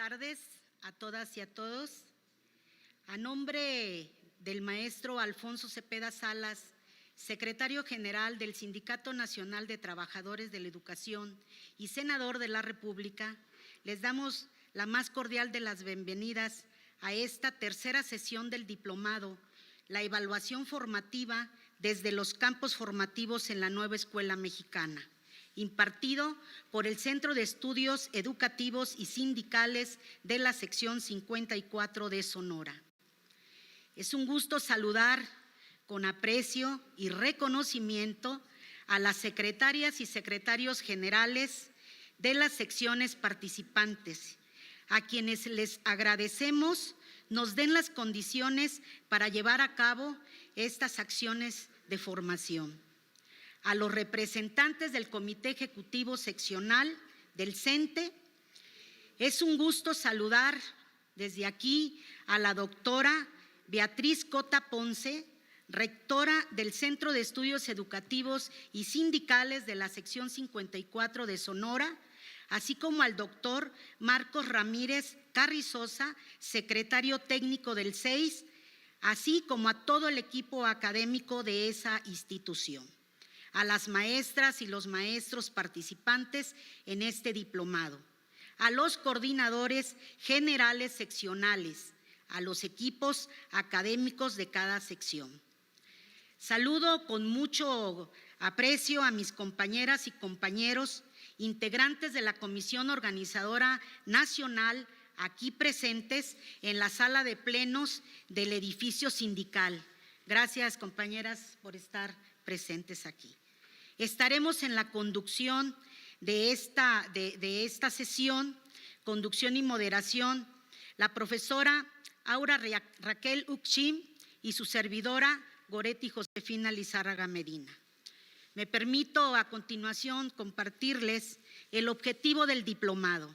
tardes a todas y a todos. A nombre del maestro Alfonso Cepeda Salas, secretario general del Sindicato Nacional de Trabajadores de la Educación y senador de la República, les damos la más cordial de las bienvenidas a esta tercera sesión del diplomado, la evaluación formativa desde los campos formativos en la nueva escuela mexicana, impartido por el Centro de Estudios Educativos y Sindicales de la sección 54 de Sonora. Es un gusto saludar con aprecio y reconocimiento a las secretarias y secretarios generales de las secciones participantes, a quienes les agradecemos nos den las condiciones para llevar a cabo estas acciones de formación. A los representantes del Comité Ejecutivo Seccional del CENTE, es un gusto saludar desde aquí a la doctora Beatriz Cota Ponce, rectora del Centro de Estudios Educativos y Sindicales de la sección 54 de Sonora, así como al doctor Marcos Ramírez Carrizosa, secretario técnico del CEIS, así como a todo el equipo académico de esa institución, a las maestras y los maestros participantes en este diplomado, a los coordinadores generales seccionales, a los equipos académicos de cada sección. Saludo con mucho aprecio a mis compañeras y compañeros integrantes de la Comisión Organizadora Nacional aquí presentes en la sala de plenos del edificio sindical. Gracias, compañeras, por estar presentes aquí. Estaremos en la conducción de esta sesión, conducción y moderación, la profesora Aura Raquel Uxim y su servidora Goretti Josefina Lizárraga Medina. Me permito a continuación compartirles el objetivo del diplomado.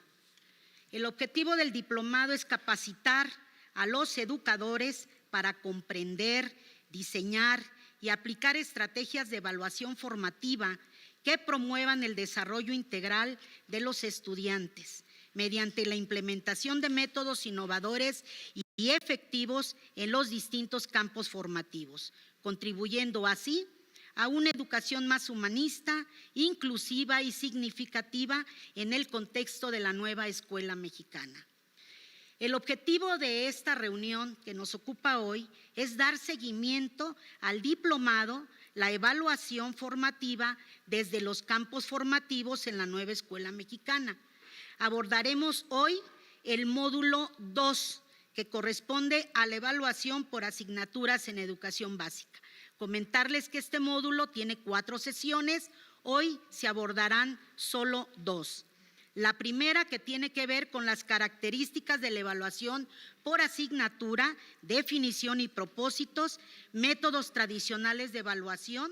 El objetivo del diplomado es capacitar a los educadores para comprender, diseñar y aplicar estrategias de evaluación formativa que promuevan el desarrollo integral de los estudiantes mediante la implementación de métodos innovadores y efectivos en los distintos campos formativos, contribuyendo así a una educación más humanista, inclusiva y significativa en el contexto de la nueva escuela mexicana. El objetivo de esta reunión que nos ocupa hoy es dar seguimiento al diplomado, la evaluación formativa desde los campos formativos en la nueva escuela mexicana. Abordaremos hoy el módulo 2, que corresponde a la evaluación por asignaturas en educación básica. Comentarles que este módulo tiene 4 sesiones, hoy se abordarán solo 2. La primera, que tiene que ver con las características de la evaluación por asignatura, definición y propósitos, métodos tradicionales de evaluación,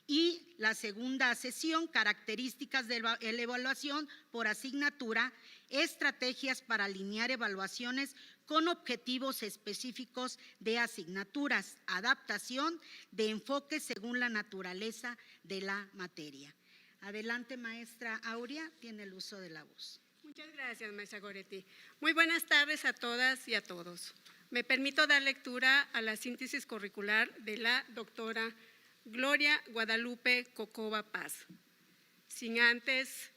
y la segunda sesión, características de la evaluación por asignatura, estrategias para alinear evaluaciones con objetivos específicos de asignaturas, adaptación de enfoque según la naturaleza de la materia. Adelante, maestra Aurea, tiene el uso de la voz. Muchas gracias, maestra Goretti. Muy buenas tardes a todas y a todos. Me permito dar lectura a la síntesis curricular de la doctora Gloria Guadalupe Cocoba Paz. Sin antes,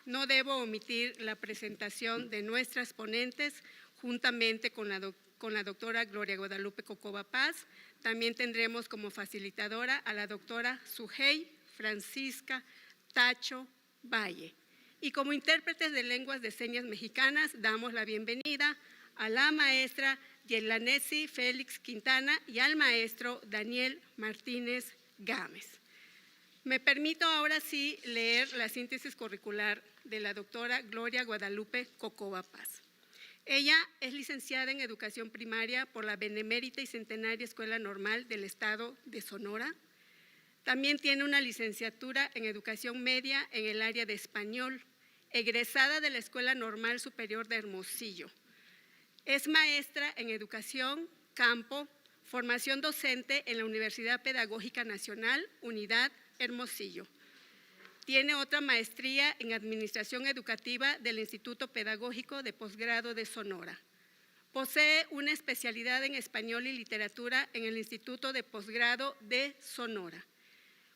no debo omitir la presentación de nuestras ponentes juntamente con la doctora Gloria Guadalupe Cocoba Paz. También tendremos como facilitadora a la doctora Sujei Francisca Tacho Valle. Y como intérpretes de lenguas de señas mexicanas, damos la bienvenida a la maestra Yelanesi Félix Quintana y al maestro Daniel Martínez Gámez. Me permito ahora sí leer la síntesis curricular de la doctora Gloria Guadalupe Cocoba Paz. Ella es licenciada en Educación Primaria por la Benemérita y Centenaria Escuela Normal del Estado de Sonora. También tiene una licenciatura en Educación Media en el área de Español, egresada de la Escuela Normal Superior de Hermosillo. Es maestra en Educación, Campo, Formación Docente en la Universidad Pedagógica Nacional, Unidad Hermosillo. Tiene otra maestría en Administración Educativa del Instituto Pedagógico de Posgrado de Sonora. Posee una especialidad en Español y Literatura en el Instituto de Posgrado de Sonora.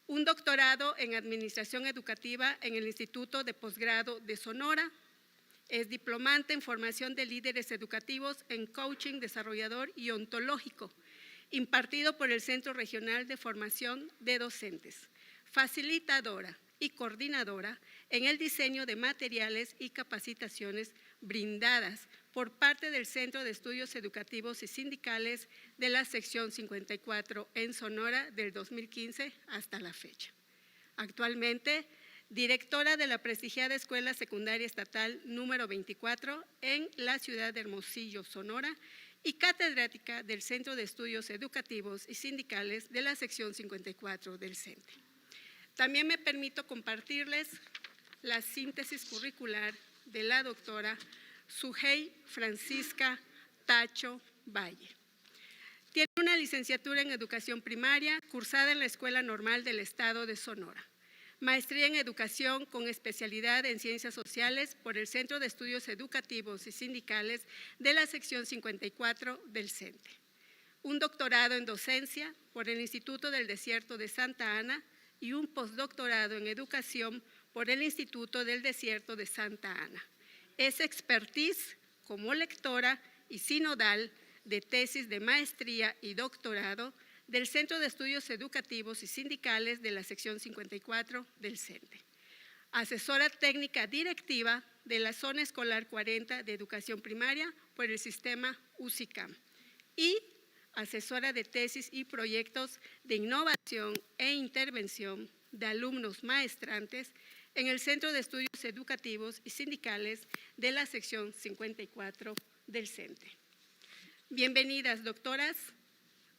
Un doctorado en Administración Educativa en el Instituto de Posgrado de Sonora. Es diplomante en Formación de Líderes Educativos en Coaching Desarrollador y Ontológico, impartido por el Centro Regional de Formación de Docentes. Facilitadora y coordinadora en el diseño de materiales y capacitaciones brindadas por parte del Centro de Estudios Educativos y Sindicales de la Sección 54 en Sonora del 2015 hasta la fecha. Actualmente, directora de la prestigiada Escuela Secundaria Estatal número 24 en la ciudad de Hermosillo, Sonora, y catedrática del Centro de Estudios Educativos y Sindicales de la Sección 54 del CENTE. También me permito compartirles la síntesis curricular de la doctora Sujei Francisca Tacho Valle. Tiene una licenciatura en Educación Primaria cursada en la Escuela Normal del Estado de Sonora. Maestría en Educación con especialidad en Ciencias Sociales por el Centro de Estudios Educativos y Sindicales de la Sección 54 del CENTE. Un doctorado en Docencia por el Instituto del Desierto de Santa Ana y un postdoctorado en Educación por el Instituto del Desierto de Santa Ana. Es expertise como lectora y sinodal de tesis de maestría y doctorado del Centro de Estudios Educativos y Sindicales de la Sección 54 del CENTE. Asesora técnica directiva de la Zona Escolar 40 de Educación Primaria por el sistema UCICAM y asesora de tesis y proyectos de innovación e intervención de alumnos maestrantes en el Centro de Estudios Educativos y Sindicales de la Sección 54 del CENTE. Bienvenidas, doctoras,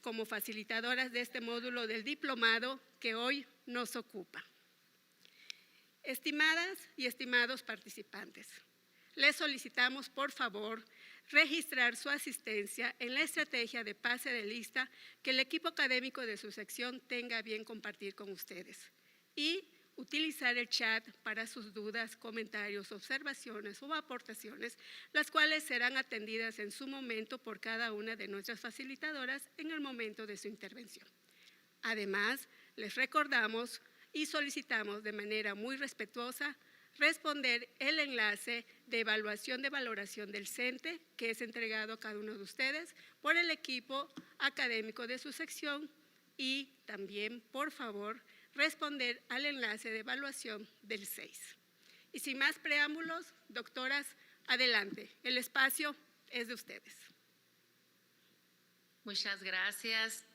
como facilitadoras de este módulo del diplomado que hoy nos ocupa. Estimadas y estimados participantes, les solicitamos, por favor, registrar su asistencia en la estrategia de pase de lista que el equipo académico de su sección tenga a bien compartir con ustedes y utilizar el chat para sus dudas, comentarios, observaciones o aportaciones, las cuales serán atendidas en su momento por cada una de nuestras facilitadoras en el momento de su intervención. Además, les recordamos y solicitamos de manera muy respetuosa responder el enlace de evaluación de valoración del CENTE que es entregado a cada uno de ustedes por el equipo académico de su sección y también, por favor, responder al enlace de evaluación del 6. Y sin más preámbulos, doctoras, adelante. El espacio es de ustedes. Muchas gracias.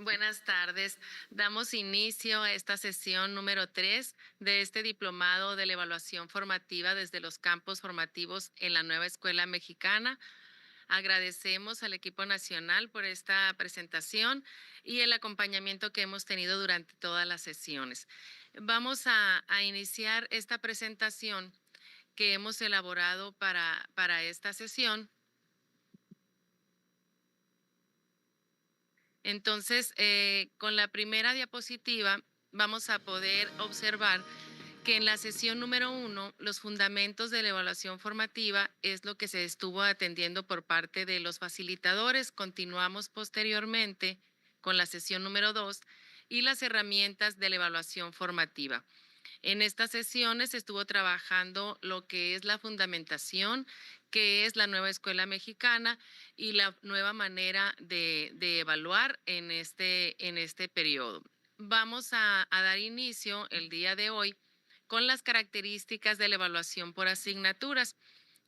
Buenas tardes. Damos inicio a esta sesión número 3 de este diplomado de la evaluación formativa desde los campos formativos en la nueva escuela mexicana. Agradecemos al equipo nacional por esta presentación y el acompañamiento que hemos tenido durante todas las sesiones. Vamos a iniciar esta presentación que hemos elaborado para esta sesión. Entonces, con la primera diapositiva vamos a poder observar que en la sesión número 1, los fundamentos de la evaluación formativa es lo que se estuvo atendiendo por parte de los facilitadores. Continuamos posteriormente con la sesión número 2 y las herramientas de la evaluación formativa. En estas sesiones estuvo trabajando lo que es la fundamentación, que es la nueva escuela mexicana y la nueva manera de evaluar en este periodo. Vamos a dar inicio el día de hoy con las características de la evaluación por asignaturas.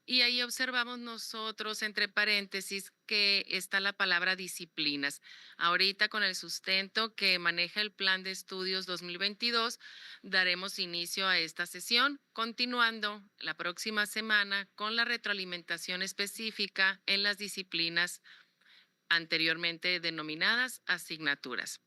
Y ahí observamos nosotros, entre paréntesis, que está la palabra disciplinas. Ahorita con el sustento que maneja el Plan de Estudios 2022, daremos inicio a esta sesión, continuando la próxima semana con la retroalimentación específica en las disciplinas anteriormente denominadas asignaturas.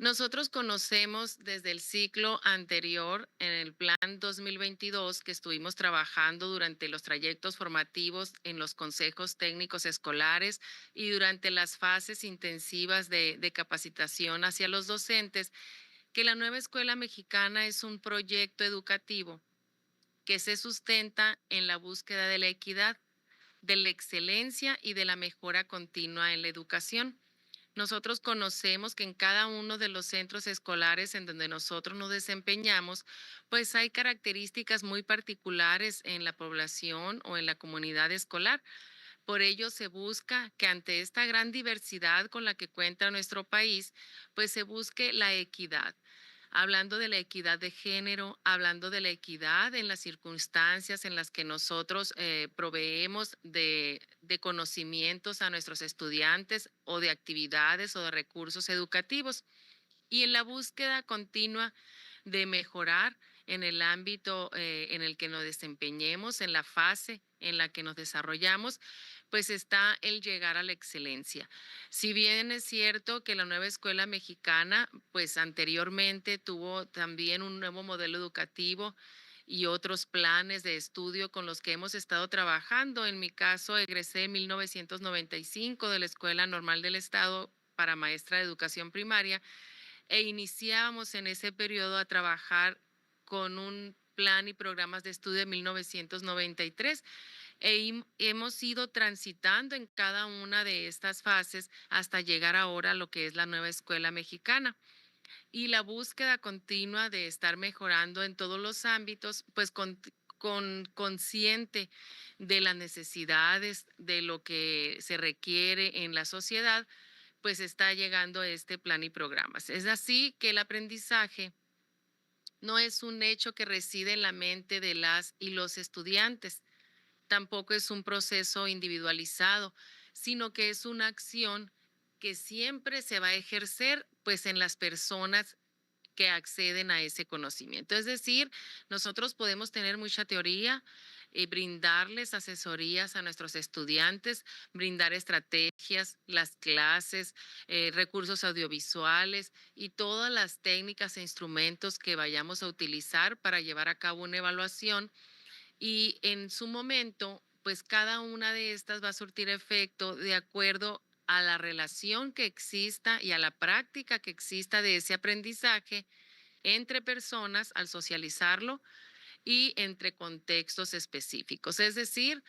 Nosotros conocemos desde el ciclo anterior, en el Plan 2022, que estuvimos trabajando durante los trayectos formativos en los consejos técnicos escolares y durante las fases intensivas de capacitación hacia los docentes, que la nueva escuela mexicana es un proyecto educativo que se sustenta en la búsqueda de la equidad, de la excelencia y de la mejora continua en la educación. Nosotros conocemos que en cada uno de los centros escolares en donde nosotros nos desempeñamos, pues hay características muy particulares en la población o en la comunidad escolar. Por ello se busca que ante esta gran diversidad con la que cuenta nuestro país, pues se busque la equidad. Hablando de la equidad de género, hablando de la equidad en las circunstancias en las que nosotros proveemos de conocimientos a nuestros estudiantes o de actividades o de recursos educativos. Y en la búsqueda continua de mejorar en el ámbito en el que nos desempeñemos, en la fase en la que nos desarrollamos, pues está el llegar a la excelencia. Si bien es cierto que la nueva escuela mexicana, pues anteriormente tuvo también un nuevo modelo educativo y otros planes de estudio con los que hemos estado trabajando. En mi caso, egresé en 1995 de la Escuela Normal del Estado para maestra de educación primaria e iniciábamos en ese periodo a trabajar con un plan y programas de estudio de 1993 hemos ido transitando en cada una de estas fases hasta llegar ahora a lo que es la nueva escuela mexicana. Y la búsqueda continua de estar mejorando en todos los ámbitos, pues con consciente de las necesidades, de lo que se requiere en la sociedad, pues está llegando este plan y programas. Es así que el aprendizaje no es un hecho que reside en la mente de las y los estudiantes, tampoco es un proceso individualizado, sino que es una acción que siempre se va a ejercer pues en las personas que acceden a ese conocimiento. Es decir, nosotros podemos tener mucha teoría y brindarles asesorías a nuestros estudiantes, brindar estrategias, las clases, recursos audiovisuales y todas las técnicas e instrumentos que vayamos a utilizar para llevar a cabo una evaluación y en su momento, pues cada una de estas va a surtir efecto de acuerdo a la relación que exista y a la práctica que exista de ese aprendizaje entre personas al socializarlo y entre contextos específicos. Es decir,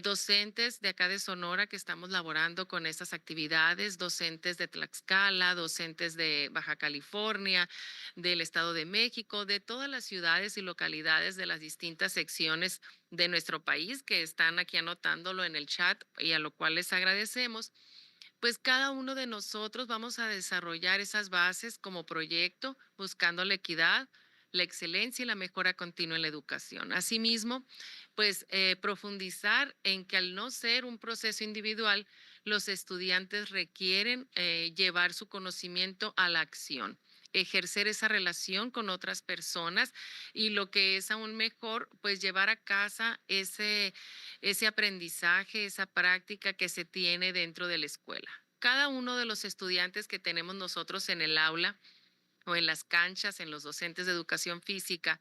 docentes de acá de Sonora que estamos laborando con estas actividades, docentes de Tlaxcala, docentes de Baja California, del Estado de México, de todas las ciudades y localidades de las distintas secciones de nuestro país que están aquí anotándolo en el chat y a lo cual les agradecemos. Pues cada uno de nosotros vamos a desarrollar esas bases como proyecto, buscando la equidad, la excelencia y la mejora continua en la educación. Asimismo, pues profundizar en que al no ser un proceso individual, los estudiantes requieren llevar su conocimiento a la acción, ejercer esa relación con otras personas y lo que es aún mejor, pues llevar a casa ese aprendizaje, esa práctica que se tiene dentro de la escuela. Cada uno de los estudiantes que tenemos nosotros en el aula o en las canchas, en los docentes de educación física,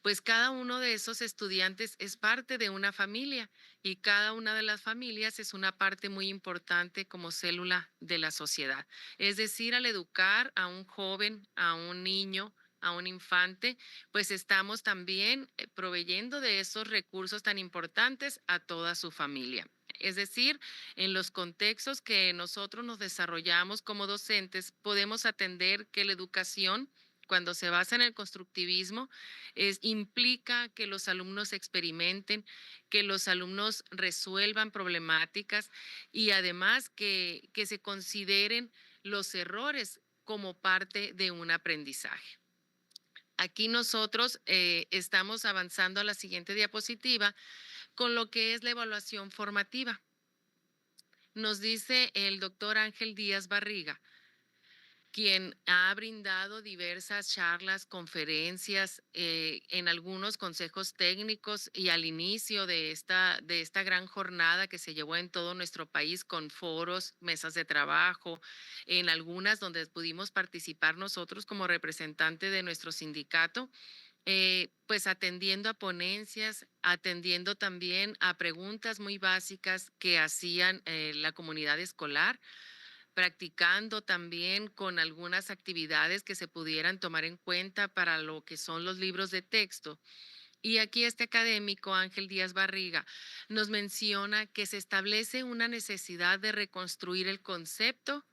pues cada uno de esos estudiantes es parte de una familia y cada una de las familias es una parte muy importante como célula de la sociedad. Es decir, al educar a un joven, a un niño, a un infante, pues estamos también proveyendo de esos recursos tan importantes a toda su familia. Es decir, en los contextos que nosotros nos desarrollamos como docentes, podemos atender que la educación, cuando se basa en el constructivismo, implica que los alumnos experimenten, que los alumnos resuelvan problemáticas y además que se consideren los errores como parte de un aprendizaje. Aquí nosotros estamos avanzando a la siguiente diapositiva con lo que es la evaluación formativa. Nos dice el doctor Ángel Díaz Barriga, quien ha brindado diversas charlas, conferencias en algunos consejos técnicos y al inicio de esta gran jornada que se llevó en todo nuestro país con foros, mesas de trabajo, en algunas donde pudimos participar nosotros como representante de nuestro sindicato, pues atendiendo a ponencias, atendiendo también a preguntas muy básicas que hacían la comunidad escolar practicando también con algunas actividades que se pudieran tomar en cuenta para lo que son los libros de texto. Y aquí este académico, Ángel Díaz Barriga, nos menciona que se establece una necesidad de reconstruir el concepto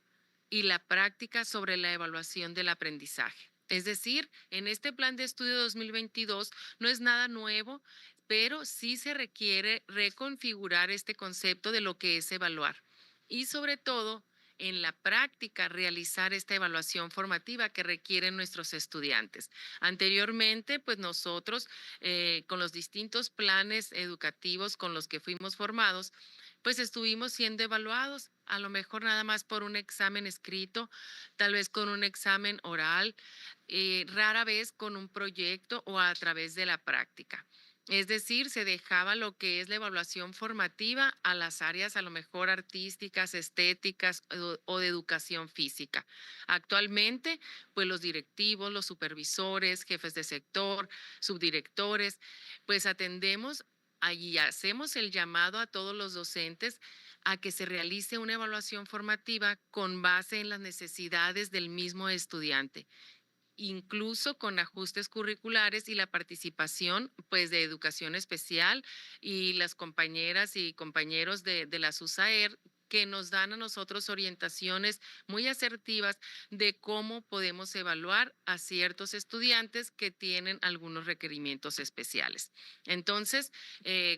y la práctica sobre la evaluación del aprendizaje. Es decir, en este plan de estudio 2022 no es nada nuevo, pero sí se requiere reconfigurar este concepto de lo que es evaluar. Y sobre todo, en la práctica, realizar esta evaluación formativa que requieren nuestros estudiantes. Anteriormente, pues nosotros, con los distintos planes educativos con los que fuimos formados, pues estuvimos siendo evaluados, a lo mejor nada más por un examen escrito, tal vez con un examen oral, rara vez con un proyecto o a través de la práctica. Es decir, se dejaba lo que es la evaluación formativa a las áreas a lo mejor artísticas, estéticas o de educación física. Actualmente, pues los directivos, los supervisores, jefes de sector, subdirectores, pues atendemos y hacemos el llamado a todos los docentes a que se realice una evaluación formativa con base en las necesidades del mismo estudiante, incluso con ajustes curriculares y la participación pues de educación especial y las compañeras y compañeros de la SUSAER que nos dan a nosotros orientaciones muy asertivas de cómo podemos evaluar a ciertos estudiantes que tienen algunos requerimientos especiales. Entonces,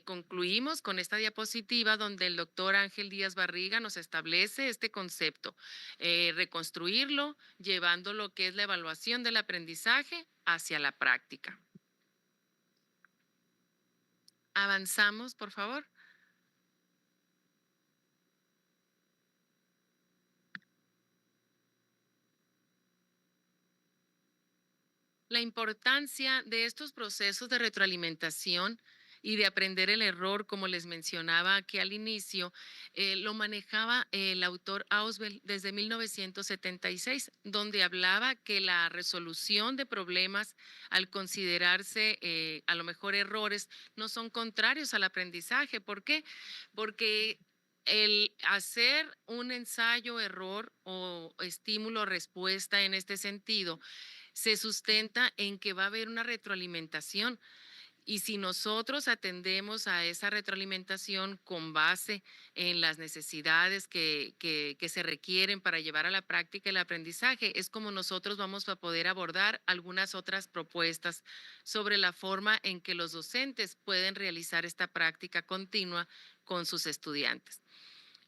concluimos con esta diapositiva donde el doctor Ángel Díaz Barriga nos establece este concepto, reconstruirlo, llevando lo que es la evaluación del aprendizaje hacia la práctica. Avanzamos, por favor. La importancia de estos procesos de retroalimentación y de aprender el error, como les mencionaba aquí al inicio, lo manejaba el autor Ausubel desde 1976, donde hablaba que la resolución de problemas al considerarse a lo mejor errores no son contrarios al aprendizaje. ¿Por qué? Porque el hacer un ensayo, error o estímulo, respuesta en este sentido, se sustenta en que va a haber una retroalimentación. Y si nosotros atendemos a esa retroalimentación con base en las necesidades que se requieren para llevar a la práctica el aprendizaje, es como nosotros vamos a poder abordar algunas otras propuestas sobre la forma en que los docentes pueden realizar esta práctica continua con sus estudiantes.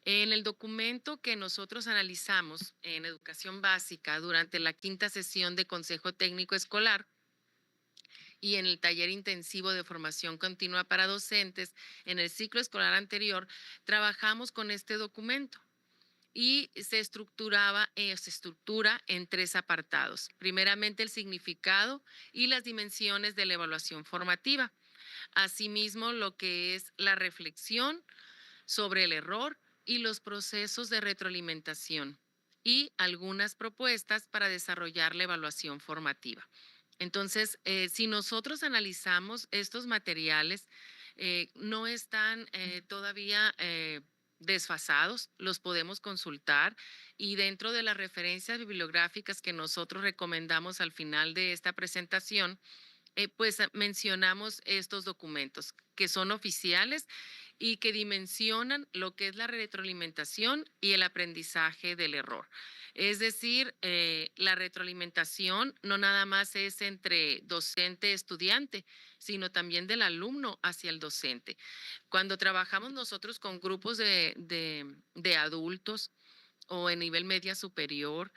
En el documento que nosotros analizamos en educación básica durante la 5ª sesión de Consejo Técnico Escolar y en el taller intensivo de formación continua para docentes en el ciclo escolar anterior, trabajamos con este documento y se estructura en 3 apartados. Primeramente, el significado y las dimensiones de la evaluación formativa. Asimismo, lo que es la reflexión sobre el error y los procesos de retroalimentación y algunas propuestas para desarrollar la evaluación formativa. Entonces, si nosotros analizamos estos materiales, no están todavía desfasados, los podemos consultar y dentro de las referencias bibliográficas que nosotros recomendamos al final de esta presentación, pues mencionamos estos documentos que son oficiales y que dimensionan lo que es la retroalimentación y el aprendizaje del error. Es decir, la retroalimentación no nada más es entre docente-estudiante, sino también del alumno hacia el docente. Cuando trabajamos nosotros con grupos de adultos o en nivel media superior,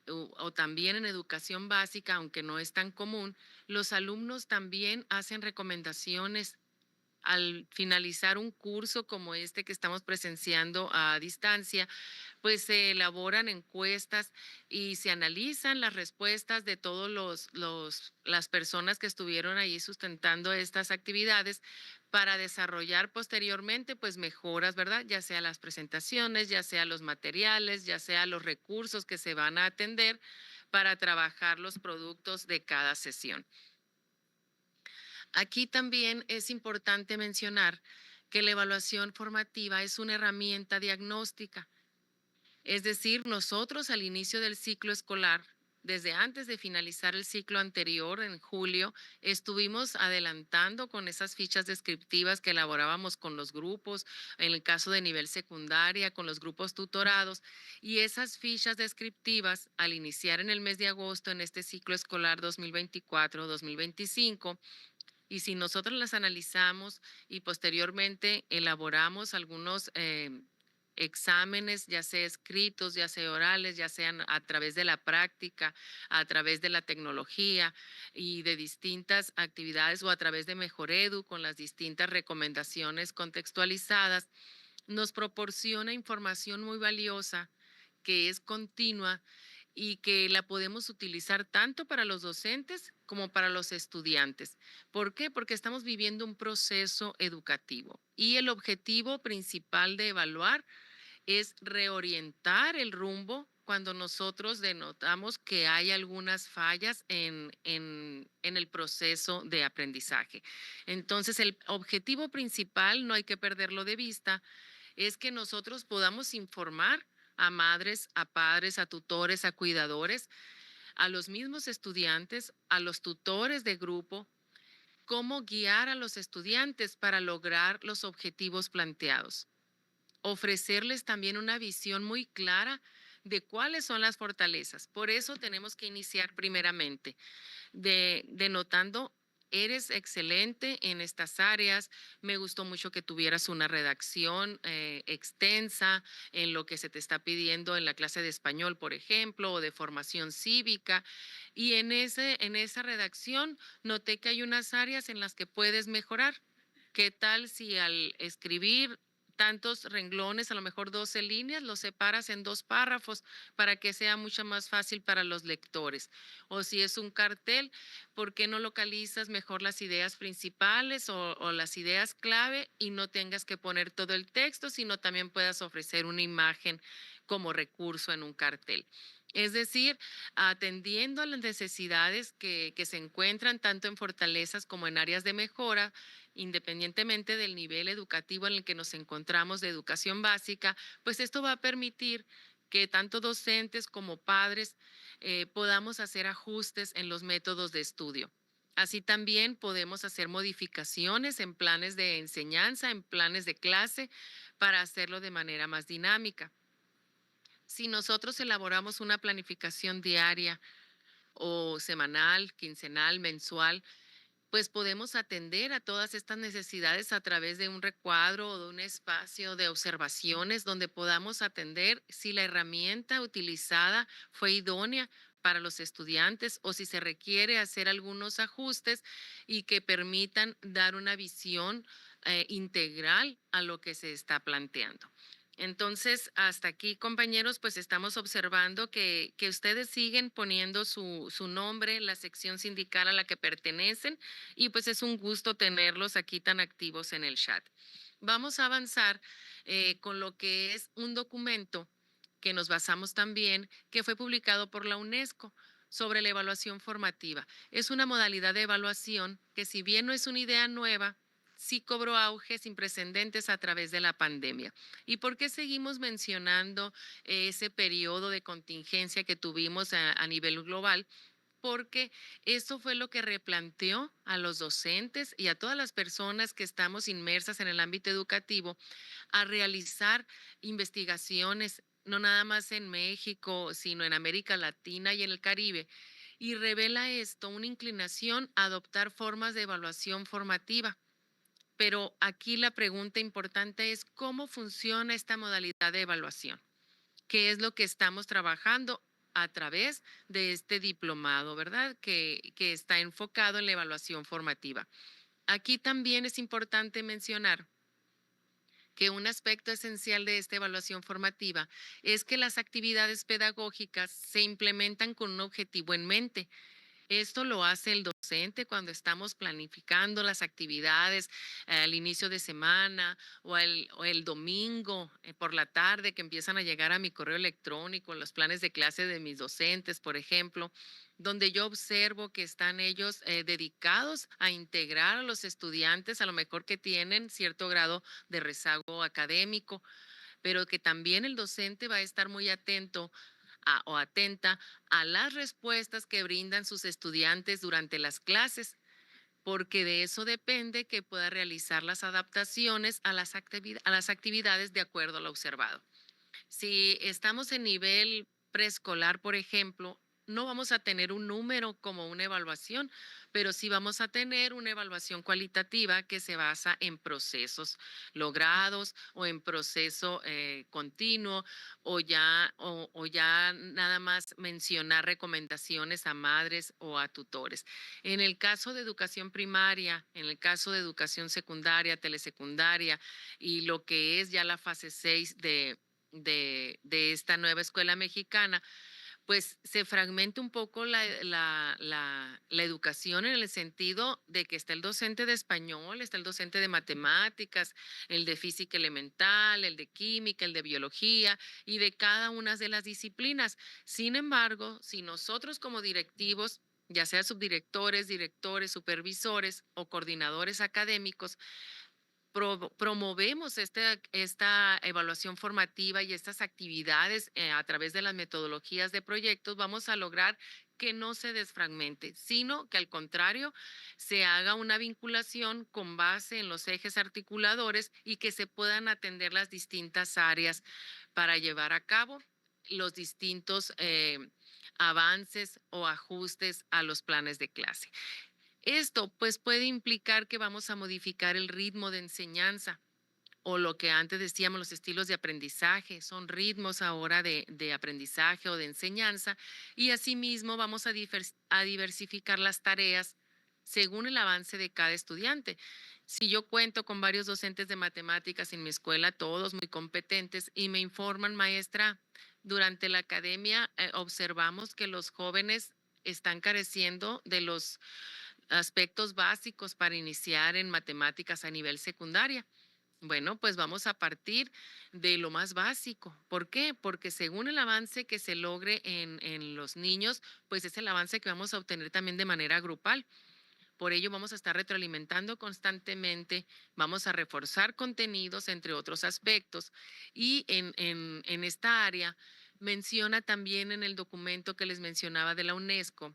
o también en educación básica, aunque no es tan común, los alumnos también hacen recomendaciones al finalizar un curso como este que estamos presenciando a distancia, pues se elaboran encuestas y se analizan las respuestas de todas las personas que estuvieron ahí sustentando estas actividades para desarrollar posteriormente pues mejoras, ¿verdad? Ya sea las presentaciones, ya sea los materiales, ya sea los recursos que se van a atender para trabajar los productos de cada sesión. Aquí también es importante mencionar que la evaluación formativa es una herramienta diagnóstica Es decir, nosotros al inicio del ciclo escolar, desde antes de finalizar el ciclo anterior, en julio, estuvimos adelantando con esas fichas descriptivas que elaborábamos con los grupos, en el caso de nivel secundaria, con los grupos tutorados, y esas fichas descriptivas, al iniciar en el mes de agosto, en este ciclo escolar 2024-2025, y si nosotros las analizamos y posteriormente elaboramos algunos exámenes, ya sea escritos, ya sea orales, ya sean a través de la práctica, a través de la tecnología y de distintas actividades o a través de Mejoredu con las distintas recomendaciones contextualizadas, nos proporciona información muy valiosa que es continua y que la podemos utilizar tanto para los docentes como para los estudiantes. ¿Por qué? Porque estamos viviendo un proceso educativo y el objetivo principal de evaluar es reorientar el rumbo cuando nosotros denotamos que hay algunas fallas en el proceso de aprendizaje. Entonces, el objetivo principal, no hay que perderlo de vista, es que nosotros podamos informar a madres, a padres, a tutores, a cuidadores, a los mismos estudiantes, a los tutores de grupo, cómo guiar a los estudiantes para lograr los objetivos planteados. Ofrecerles también una visión muy clara de cuáles son las fortalezas. Por eso tenemos que iniciar primeramente denotando, eres excelente en estas áreas, me gustó mucho que tuvieras una redacción extensa en lo que se te está pidiendo en la clase de español, por ejemplo, o de formación cívica. Y en esa redacción noté que hay unas áreas en las que puedes mejorar. ¿Qué tal si al escribir tantos renglones, a lo mejor 12 líneas, los separas en 2 párrafos para que sea mucho más fácil para los lectores? O si es un cartel, ¿por qué no localizas mejor las ideas principales o las ideas clave y no tengas que poner todo el texto, sino también puedas ofrecer una imagen como recurso en un cartel? Es decir, atendiendo a las necesidades que se encuentran tanto en fortalezas como en áreas de mejora, independientemente del nivel educativo en el que nos encontramos de educación básica, pues esto va a permitir que tanto docentes como padres podamos hacer ajustes en los métodos de estudio. Así también podemos hacer modificaciones en planes de enseñanza, en planes de clase, para hacerlo de manera más dinámica. Si nosotros elaboramos una planificación diaria o semanal, quincenal, mensual, pues podemos atender a todas estas necesidades a través de un recuadro o de un espacio de observaciones donde podamos atender si la herramienta utilizada fue idónea para los estudiantes o si se requiere hacer algunos ajustes y que permitan dar una visión integral a lo que se está planteando. Entonces, hasta aquí, compañeros, pues estamos observando que ustedes siguen poniendo su nombre, la sección sindical a la que pertenecen, y pues es un gusto tenerlos aquí tan activos en el chat. Vamos a avanzar con lo que es un documento que nos basamos también, que fue publicado por la UNESCO sobre la evaluación formativa. Es una modalidad de evaluación que, si bien no es una idea nueva, sí cobró auge sin precedentes a través de la pandemia. ¿Y por qué seguimos mencionando ese periodo de contingencia que tuvimos a nivel global? Porque eso fue lo que replanteó a los docentes y a todas las personas que estamos inmersas en el ámbito educativo a realizar investigaciones, no nada más en México, sino en América Latina y en el Caribe. Y revela esto una inclinación a adoptar formas de evaluación formativa. Pero aquí la pregunta importante es cómo funciona esta modalidad de evaluación. ¿Qué es lo que estamos trabajando a través de este diplomado, verdad? Que está enfocado en la evaluación formativa. Aquí también es importante mencionar que un aspecto esencial de esta evaluación formativa es que las actividades pedagógicas se implementan con un objetivo en mente. Esto lo hace el docente cuando estamos planificando las actividades al inicio de semana o el domingo por la tarde que empiezan a llegar a mi correo electrónico los planes de clase de mis docentes, por ejemplo, donde yo observo que están ellos dedicados a integrar a los estudiantes, a lo mejor que tienen cierto grado de rezago académico, pero que también el docente va a estar muy atento o atenta a las respuestas que brindan sus estudiantes durante las clases, porque de eso depende que pueda realizar las adaptaciones a las actividades de acuerdo a lo observado. Si estamos en nivel preescolar, por ejemplo, no vamos a tener un número como una evaluación, pero sí vamos a tener una evaluación cualitativa que se basa en procesos logrados o en proceso continuo o ya nada más mencionar recomendaciones a madres o a tutores. En el caso de educación primaria, en el caso de educación secundaria, telesecundaria y lo que es ya la fase 6 de esta nueva escuela mexicana, pues se fragmenta un poco la educación en el sentido de que está el docente de español, está el docente de matemáticas, el de física elemental, el de química, el de biología y de cada una de las disciplinas. Sin embargo, si nosotros como directivos, ya sea subdirectores, directores, supervisores o coordinadores académicos, promovemos esta evaluación formativa y estas actividades a través de las metodologías de proyectos, vamos a lograr que no se desfragmente, sino que al contrario se haga una vinculación con base en los ejes articuladores y que se puedan atender las distintas áreas para llevar a cabo los distintos avances o ajustes a los planes de clase. Esto pues puede implicar que vamos a modificar el ritmo de enseñanza o lo que antes decíamos los estilos de aprendizaje, son ritmos ahora de aprendizaje o de enseñanza y asimismo vamos a diversificar las tareas según el avance de cada estudiante. Si yo cuento con varios docentes de matemáticas en mi escuela, todos muy competentes y me informan, maestra, durante la academia observamos que los jóvenes están careciendo de los aspectos básicos para iniciar en matemáticas a nivel secundaria. Bueno, pues vamos a partir de lo más básico. ¿Por qué? Porque según el avance que se logre en los niños, pues es el avance que vamos a obtener también de manera grupal. Por ello vamos a estar retroalimentando constantemente, vamos a reforzar contenidos, entre otros aspectos. Y en esta área menciona también en el documento que les mencionaba de la UNESCO,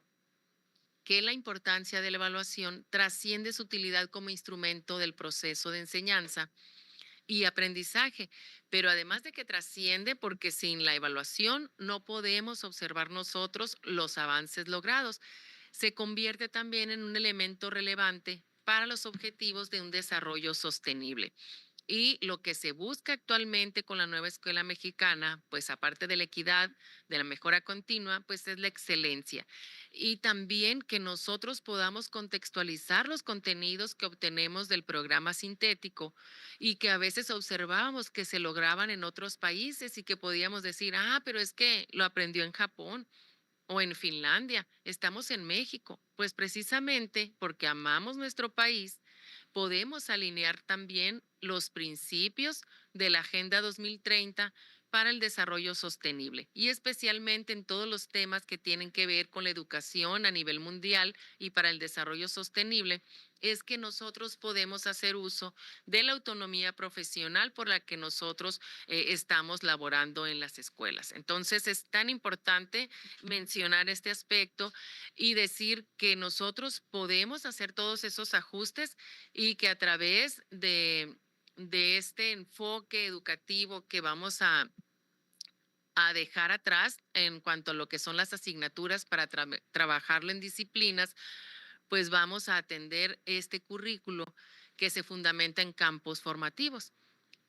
que la importancia de la evaluación trasciende su utilidad como instrumento del proceso de enseñanza y aprendizaje, pero además de que trasciende porque sin la evaluación no podemos observar nosotros los avances logrados, se convierte también en un elemento relevante para los objetivos de un desarrollo sostenible. Y lo que se busca actualmente con la nueva escuela mexicana, pues aparte de la equidad, de la mejora continua, pues es la excelencia. Y también que nosotros podamos contextualizar los contenidos que obtenemos del programa sintético y que a veces observábamos que se lograban en otros países y que podíamos decir, ah, pero es que lo aprendió en Japón o en Finlandia, estamos en México. Pues precisamente porque amamos nuestro país, podemos alinear también los principios de la Agenda 2030 para el desarrollo sostenible y especialmente en todos los temas que tienen que ver con la educación a nivel mundial y para el desarrollo sostenible, es que nosotros podemos hacer uso de la autonomía profesional por la que nosotros estamos laborando en las escuelas. Entonces es tan importante mencionar este aspecto y decir que nosotros podemos hacer todos esos ajustes y que a través de este enfoque educativo que vamos a dejar atrás en cuanto a lo que son las asignaturas para trabajarlo en disciplinas, pues vamos a atender este currículo que se fundamenta en campos formativos.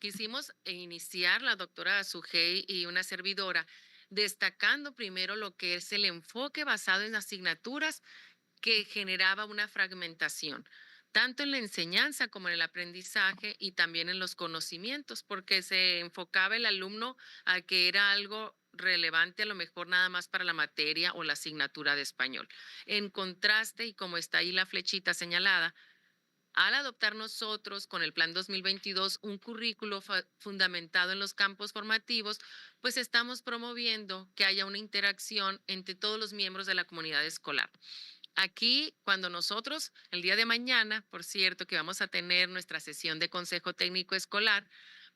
Quisimos iniciar la doctora Sujei y una servidora destacando primero lo que es el enfoque basado en asignaturas que generaba una fragmentación, tanto en la enseñanza como en el aprendizaje y también en los conocimientos, porque se enfocaba el alumno a que era algo relevante a lo mejor nada más para la materia o la asignatura de español. En contraste, y como está ahí la flechita señalada, al adoptar nosotros con el Plan 2022 un currículo fundamentado en los campos formativos, pues estamos promoviendo que haya una interacción entre todos los miembros de la comunidad escolar. Aquí, cuando nosotros, el día de mañana, por cierto, que vamos a tener nuestra sesión de Consejo Técnico Escolar,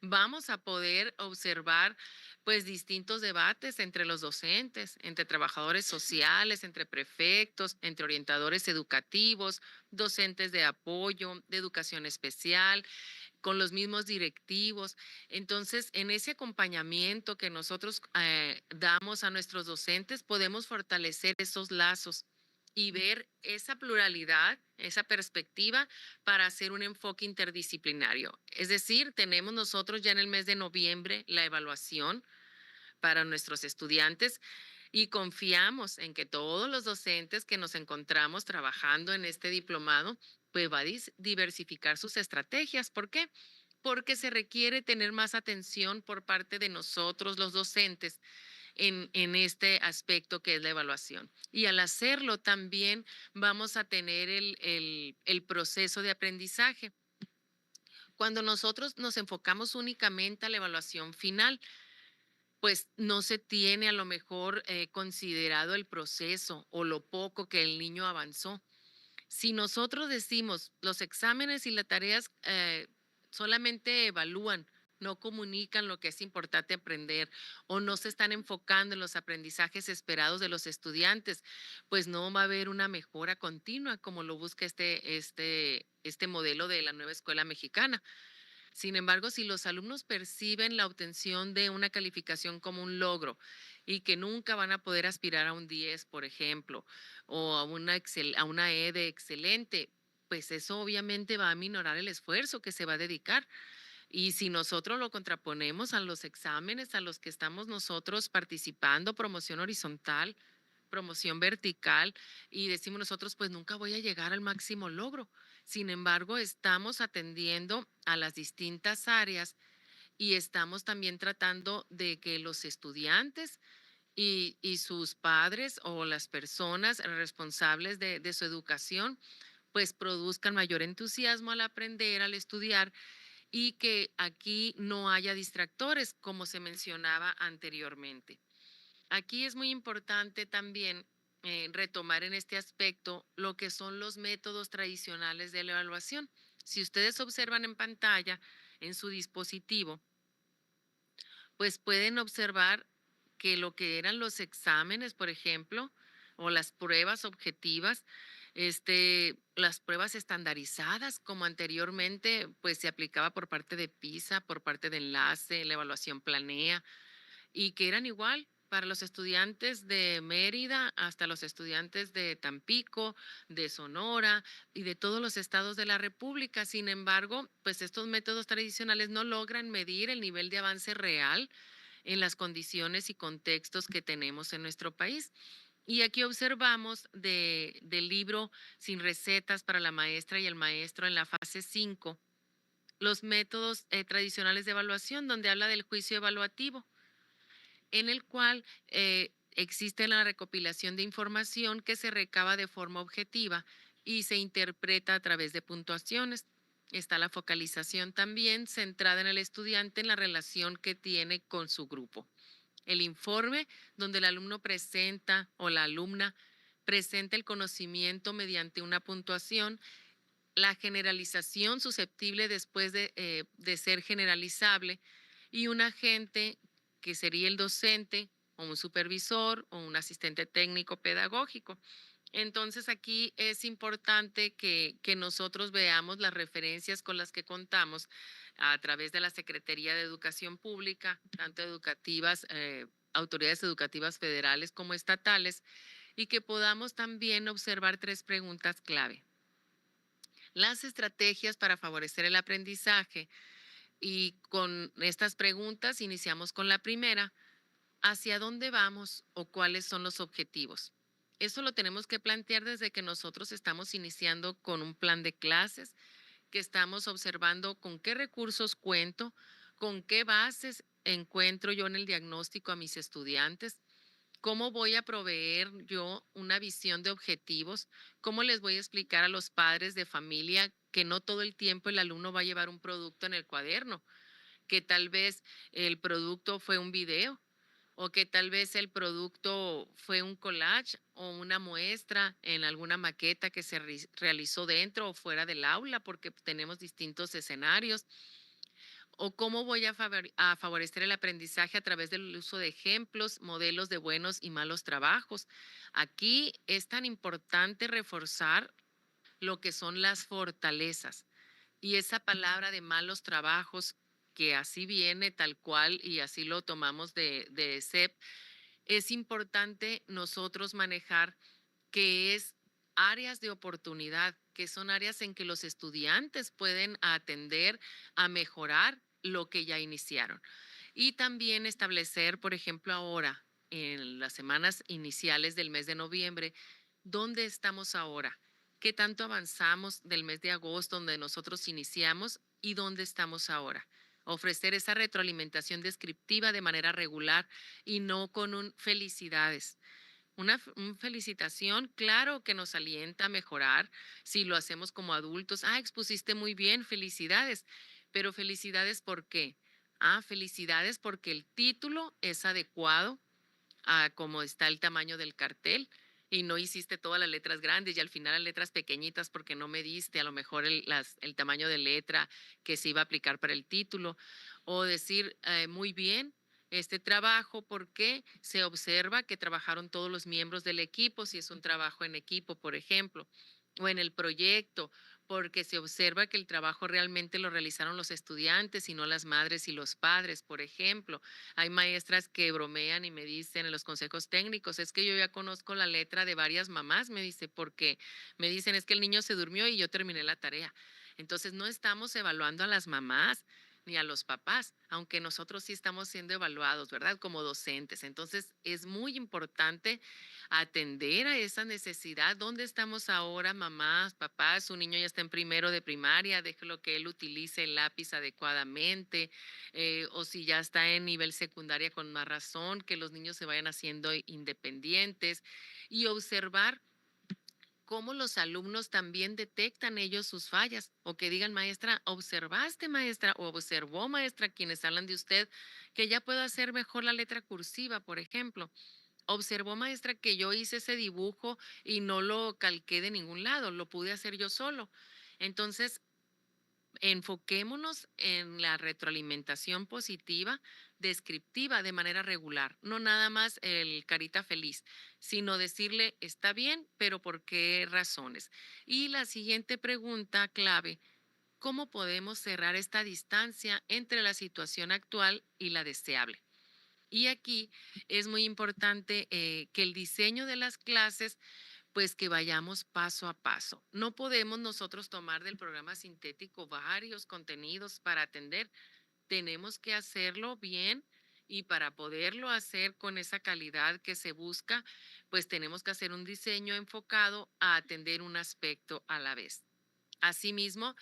vamos a poder observar pues distintos debates entre los docentes, entre trabajadores sociales, entre prefectos, entre orientadores educativos, docentes de apoyo, de educación especial, con los mismos directivos. Entonces, en ese acompañamiento que nosotros damos a nuestros docentes, podemos fortalecer esos lazos y ver esa pluralidad, esa perspectiva para hacer un enfoque interdisciplinario. Es decir, tenemos nosotros ya en el mes de noviembre la evaluación para nuestros estudiantes y confiamos en que todos los docentes que nos encontramos trabajando en este diplomado, pues va a diversificar sus estrategias. ¿Por qué? Porque se requiere tener más atención por parte de nosotros, los docentes, en este aspecto que es la evaluación. Y al hacerlo también vamos a tener el proceso de aprendizaje. Cuando nosotros nos enfocamos únicamente a la evaluación final, pues no se tiene a lo mejor considerado el proceso o lo poco que el niño avanzó. Si nosotros decimos los exámenes y las tareas solamente evalúan, no comunican lo que es importante aprender o no se están enfocando en los aprendizajes esperados de los estudiantes, pues no va a haber una mejora continua como lo busca este modelo de la nueva escuela mexicana. Sin embargo, si los alumnos perciben la obtención de una calificación como un logro y que nunca van a poder aspirar a un 10, por ejemplo, o a una E de excelente, pues eso obviamente va a minorar el esfuerzo que se va a dedicar. Y si nosotros lo contraponemos a los exámenes a los que estamos nosotros participando, promoción horizontal, promoción vertical, y decimos nosotros, pues nunca voy a llegar al máximo logro. Sin embargo, estamos atendiendo a las distintas áreas y estamos también tratando de que los estudiantes y sus padres o las personas responsables de su educación, pues produzcan mayor entusiasmo al aprender, al estudiar y que aquí no haya distractores, como se mencionaba anteriormente. Aquí es muy importante también retomar en este aspecto lo que son los métodos tradicionales de la evaluación. Si ustedes observan en pantalla, en su dispositivo, pues pueden observar que lo que eran los exámenes, por ejemplo, o las pruebas objetivas, las pruebas estandarizadas, como anteriormente, pues se aplicaba por parte de PISA, por parte de Enlace, la evaluación Planea, y que eran igual para los estudiantes de Mérida hasta los estudiantes de Tampico, de Sonora y de todos los estados de la República. Sin embargo, pues estos métodos tradicionales no logran medir el nivel de avance real en las condiciones y contextos que tenemos en nuestro país. Y aquí observamos del libro Sin recetas para la maestra y el maestro en la fase 5, los métodos tradicionales de evaluación, donde habla del juicio evaluativo, en el cual existe la recopilación de información que se recaba de forma objetiva y se interpreta a través de puntuaciones. Está la focalización también centrada en el estudiante en la relación que tiene con su grupo. El informe donde el alumno presenta o la alumna presenta el conocimiento mediante una puntuación, la generalización susceptible después de ser generalizable y un agente que sería el docente o un supervisor o un asistente técnico pedagógico. Entonces aquí es importante que nosotros veamos las referencias con las que contamos a través de la Secretaría de Educación Pública, tanto educativas, autoridades educativas federales como estatales, y que podamos también observar 3 preguntas clave. Las estrategias para favorecer el aprendizaje, y con estas preguntas iniciamos con la primera: ¿hacia dónde vamos o cuáles son los objetivos? Eso lo tenemos que plantear desde que nosotros estamos iniciando con un plan de clases, que estamos observando con qué recursos cuento, con qué bases encuentro yo en el diagnóstico a mis estudiantes, cómo voy a proveer yo una visión de objetivos, cómo les voy a explicar a los padres de familia que no todo el tiempo el alumno va a llevar un producto en el cuaderno, que tal vez el producto fue un video o que tal vez el producto fue un collage o una muestra en alguna maqueta que se realizó dentro o fuera del aula, porque tenemos distintos escenarios, ¿O cómo voy a favorecer el aprendizaje a través del uso de ejemplos, modelos de buenos y malos trabajos? Aquí es tan importante reforzar lo que son las fortalezas. Y esa palabra de malos trabajos, que así viene tal cual y así lo tomamos de SEP, es importante nosotros manejar que es áreas de oportunidad, que son áreas en que los estudiantes pueden atender a mejorar lo que ya iniciaron. Y también establecer, por ejemplo, ahora, en las semanas iniciales del mes de noviembre, ¿dónde estamos ahora? ¿Qué tanto avanzamos del mes de agosto, donde nosotros iniciamos, y dónde estamos ahora? Ofrecer esa retroalimentación descriptiva de manera regular y no con un felicidades. Un felicitación, claro que nos alienta a mejorar si lo hacemos como adultos. Ah, expusiste muy bien, felicidades. Pero felicidades, ¿por qué? Ah, felicidades porque el título es adecuado a cómo está el tamaño del cartel y no hiciste todas las letras grandes y al final las letras pequeñitas porque no mediste a lo mejor el tamaño de letra que se iba a aplicar para el título. O decir, muy bien, este trabajo, porque se observa que trabajaron todos los miembros del equipo, si es un trabajo en equipo, por ejemplo, o en el proyecto, porque se observa que el trabajo realmente lo realizaron los estudiantes y no las madres y los padres, por ejemplo. Hay maestras que bromean y me dicen en los consejos técnicos, es que yo ya conozco la letra de varias mamás, me dice, porque me dicen, es que el niño se durmió y yo terminé la tarea. Entonces no estamos evaluando a las mamás ni a los papás, aunque nosotros sí estamos siendo evaluados, ¿verdad? Como docentes. Entonces es muy importante atender a esa necesidad. ¿Dónde estamos ahora, mamás, papás? Su niño ya está en primero de primaria, déjelo que él utilice el lápiz adecuadamente, o si ya está en nivel secundaria con más razón, que los niños se vayan haciendo independientes y observar cómo los alumnos también detectan ellos sus fallas o que digan, maestra, observaste, maestra, o observó, maestra, quienes hablan de usted, que ya puedo hacer mejor la letra cursiva, por ejemplo. Observó, maestra, que yo hice ese dibujo y no lo calqué de ningún lado, lo pude hacer yo solo. Entonces, enfoquémonos en la retroalimentación positiva, descriptiva de manera regular, no nada más el carita feliz, sino decirle, está bien, pero ¿por qué razones? Y la siguiente pregunta clave, ¿cómo podemos cerrar esta distancia entre la situación actual y la deseable? Y aquí es muy importante que el diseño de las clases pues que vayamos paso a paso. No podemos nosotros tomar del programa sintético varios contenidos para atender. Tenemos que hacerlo bien y para poderlo hacer con esa calidad que se busca, pues tenemos que hacer un diseño enfocado a atender un aspecto a la vez. Asimismo,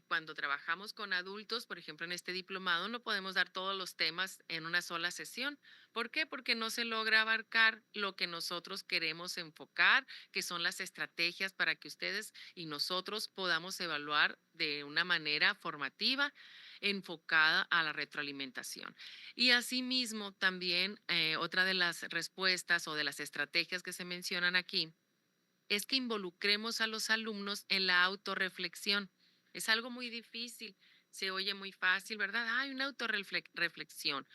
cuando trabajamos con adultos, por ejemplo, en este diplomado, no podemos dar todos los temas en una sola sesión. ¿Por qué? Porque no se logra abarcar lo que nosotros queremos enfocar, que son las estrategias para que ustedes y nosotros podamos evaluar de una manera formativa, enfocada a la retroalimentación. Y asimismo, también otra de las respuestas o de las estrategias que se mencionan aquí es que involucremos a los alumnos en la autorreflexión. Es algo muy difícil, se oye muy fácil, ¿verdad? Hay una autorreflexión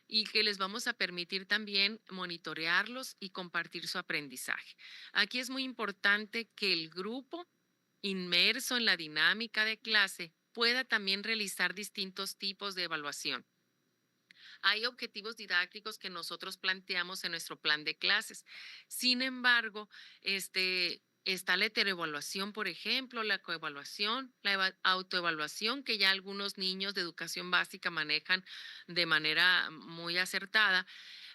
y que les vamos a permitir también monitorearlos y compartir su aprendizaje. Aquí es muy importante que el grupo inmerso en la dinámica de clase pueda también realizar distintos tipos de evaluación. Hay objetivos didácticos que nosotros planteamos en nuestro plan de clases. Sin embargo, está la heteroevaluación, por ejemplo, la coevaluación, la autoevaluación que ya algunos niños de educación básica manejan de manera muy acertada,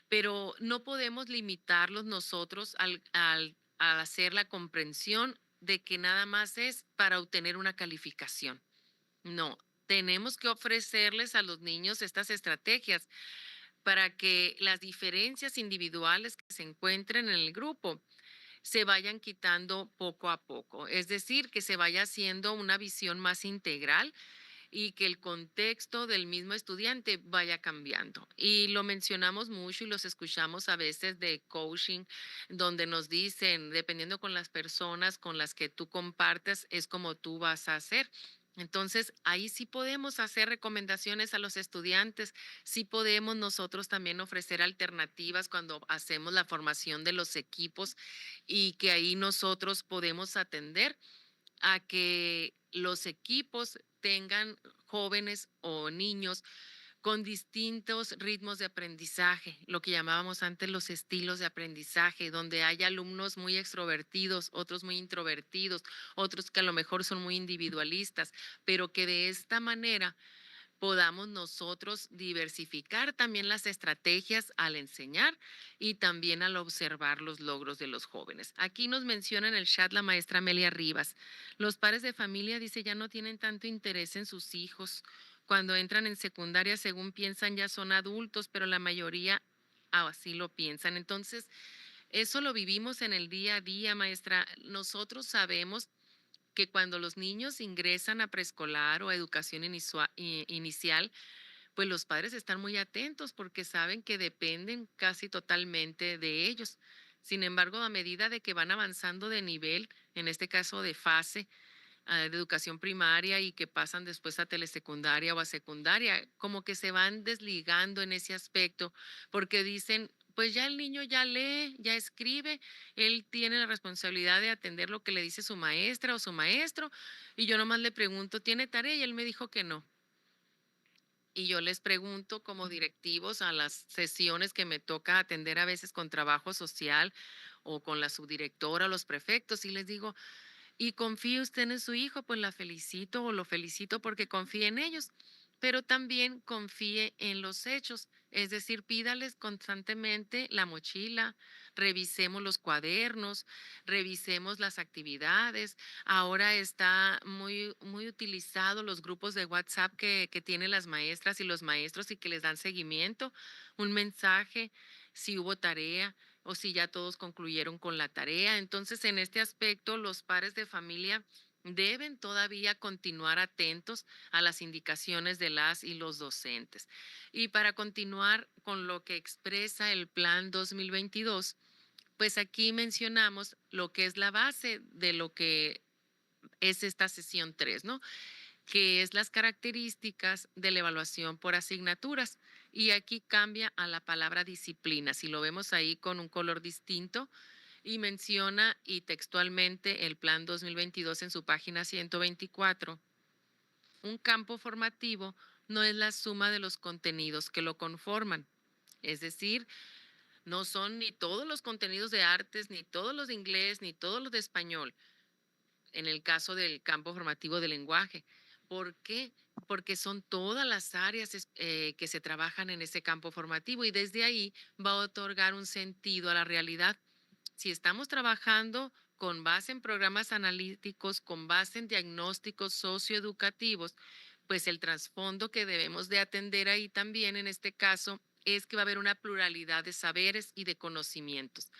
pero no podemos limitarlos nosotros al hacer la comprensión de que nada más es para obtener una calificación. No, tenemos que ofrecerles a los niños estas estrategias para que las diferencias individuales que se encuentren en el grupo se vayan quitando poco a poco. Es decir, que se vaya haciendo una visión más integral y que el contexto del mismo estudiante vaya cambiando. Y lo mencionamos mucho y los escuchamos a veces de coaching, donde nos dicen, dependiendo con las personas con las que tú compartes, es como tú vas a hacer. Entonces, ahí sí podemos hacer recomendaciones a los estudiantes, sí podemos nosotros también ofrecer alternativas cuando hacemos la formación de los equipos y que ahí nosotros podemos atender a que los equipos tengan jóvenes o niños con distintos ritmos de aprendizaje, lo que llamábamos antes los estilos de aprendizaje, donde hay alumnos muy extrovertidos, otros muy introvertidos, otros que a lo mejor son muy individualistas, pero que de esta manera podamos nosotros diversificar también las estrategias al enseñar y también al observar los logros de los jóvenes. Aquí nos menciona en el chat la maestra Amelia Rivas. Los padres de familia, dice, ya no tienen tanto interés en sus hijos. Cuando entran en secundaria, según piensan, ya son adultos, pero la mayoría así lo piensan. Entonces, eso lo vivimos en el día a día, maestra. Nosotros sabemos que cuando los niños ingresan a preescolar o a educación inicial, pues los padres están muy atentos porque saben que dependen casi totalmente de ellos. Sin embargo, a medida de que van avanzando de nivel, en este caso de fase, de educación primaria y que pasan después a telesecundaria o a secundaria, como que se van desligando en ese aspecto porque dicen, pues ya el niño ya lee, ya escribe, él tiene la responsabilidad de atender lo que le dice su maestra o su maestro y yo nomás le pregunto, ¿tiene tarea? Y él me dijo que no. Y yo les pregunto como directivos a las sesiones que me toca atender a veces con trabajo social o con la subdirectora o los prefectos y les digo, ¿y confía usted en su hijo? Pues la felicito o lo felicito porque confíe en ellos, pero también confíe en los hechos. Es decir, pídales constantemente la mochila, revisemos los cuadernos, revisemos las actividades. Ahora está muy utilizado los grupos de WhatsApp que tienen las maestras y los maestros y que les dan seguimiento, un mensaje, si hubo tarea o si ya todos concluyeron con la tarea. Entonces, en este aspecto, los padres de familia deben todavía continuar atentos a las indicaciones de las y los docentes. Y para continuar con lo que expresa el Plan 2022, pues aquí mencionamos lo que es la base de lo que es esta sesión 3, ¿no? Que es las características de la evaluación por asignaturas. Y aquí cambia a la palabra disciplina. Si lo vemos ahí con un color distinto y menciona y textualmente el Plan 2022 en su página 124, un campo formativo no es la suma de los contenidos que lo conforman. Es decir, no son ni todos los contenidos de artes, ni todos los de inglés, ni todos los de español en el caso del campo formativo del lenguaje. ¿Por qué? Porque son todas las áreas que se trabajan en ese campo formativo y desde ahí va a otorgar un sentido a la realidad. Si estamos trabajando con base en programas analíticos, con base en diagnósticos socioeducativos, pues el trasfondo que debemos de atender ahí también en este caso es que va a haber una pluralidad de saberes y de conocimientos.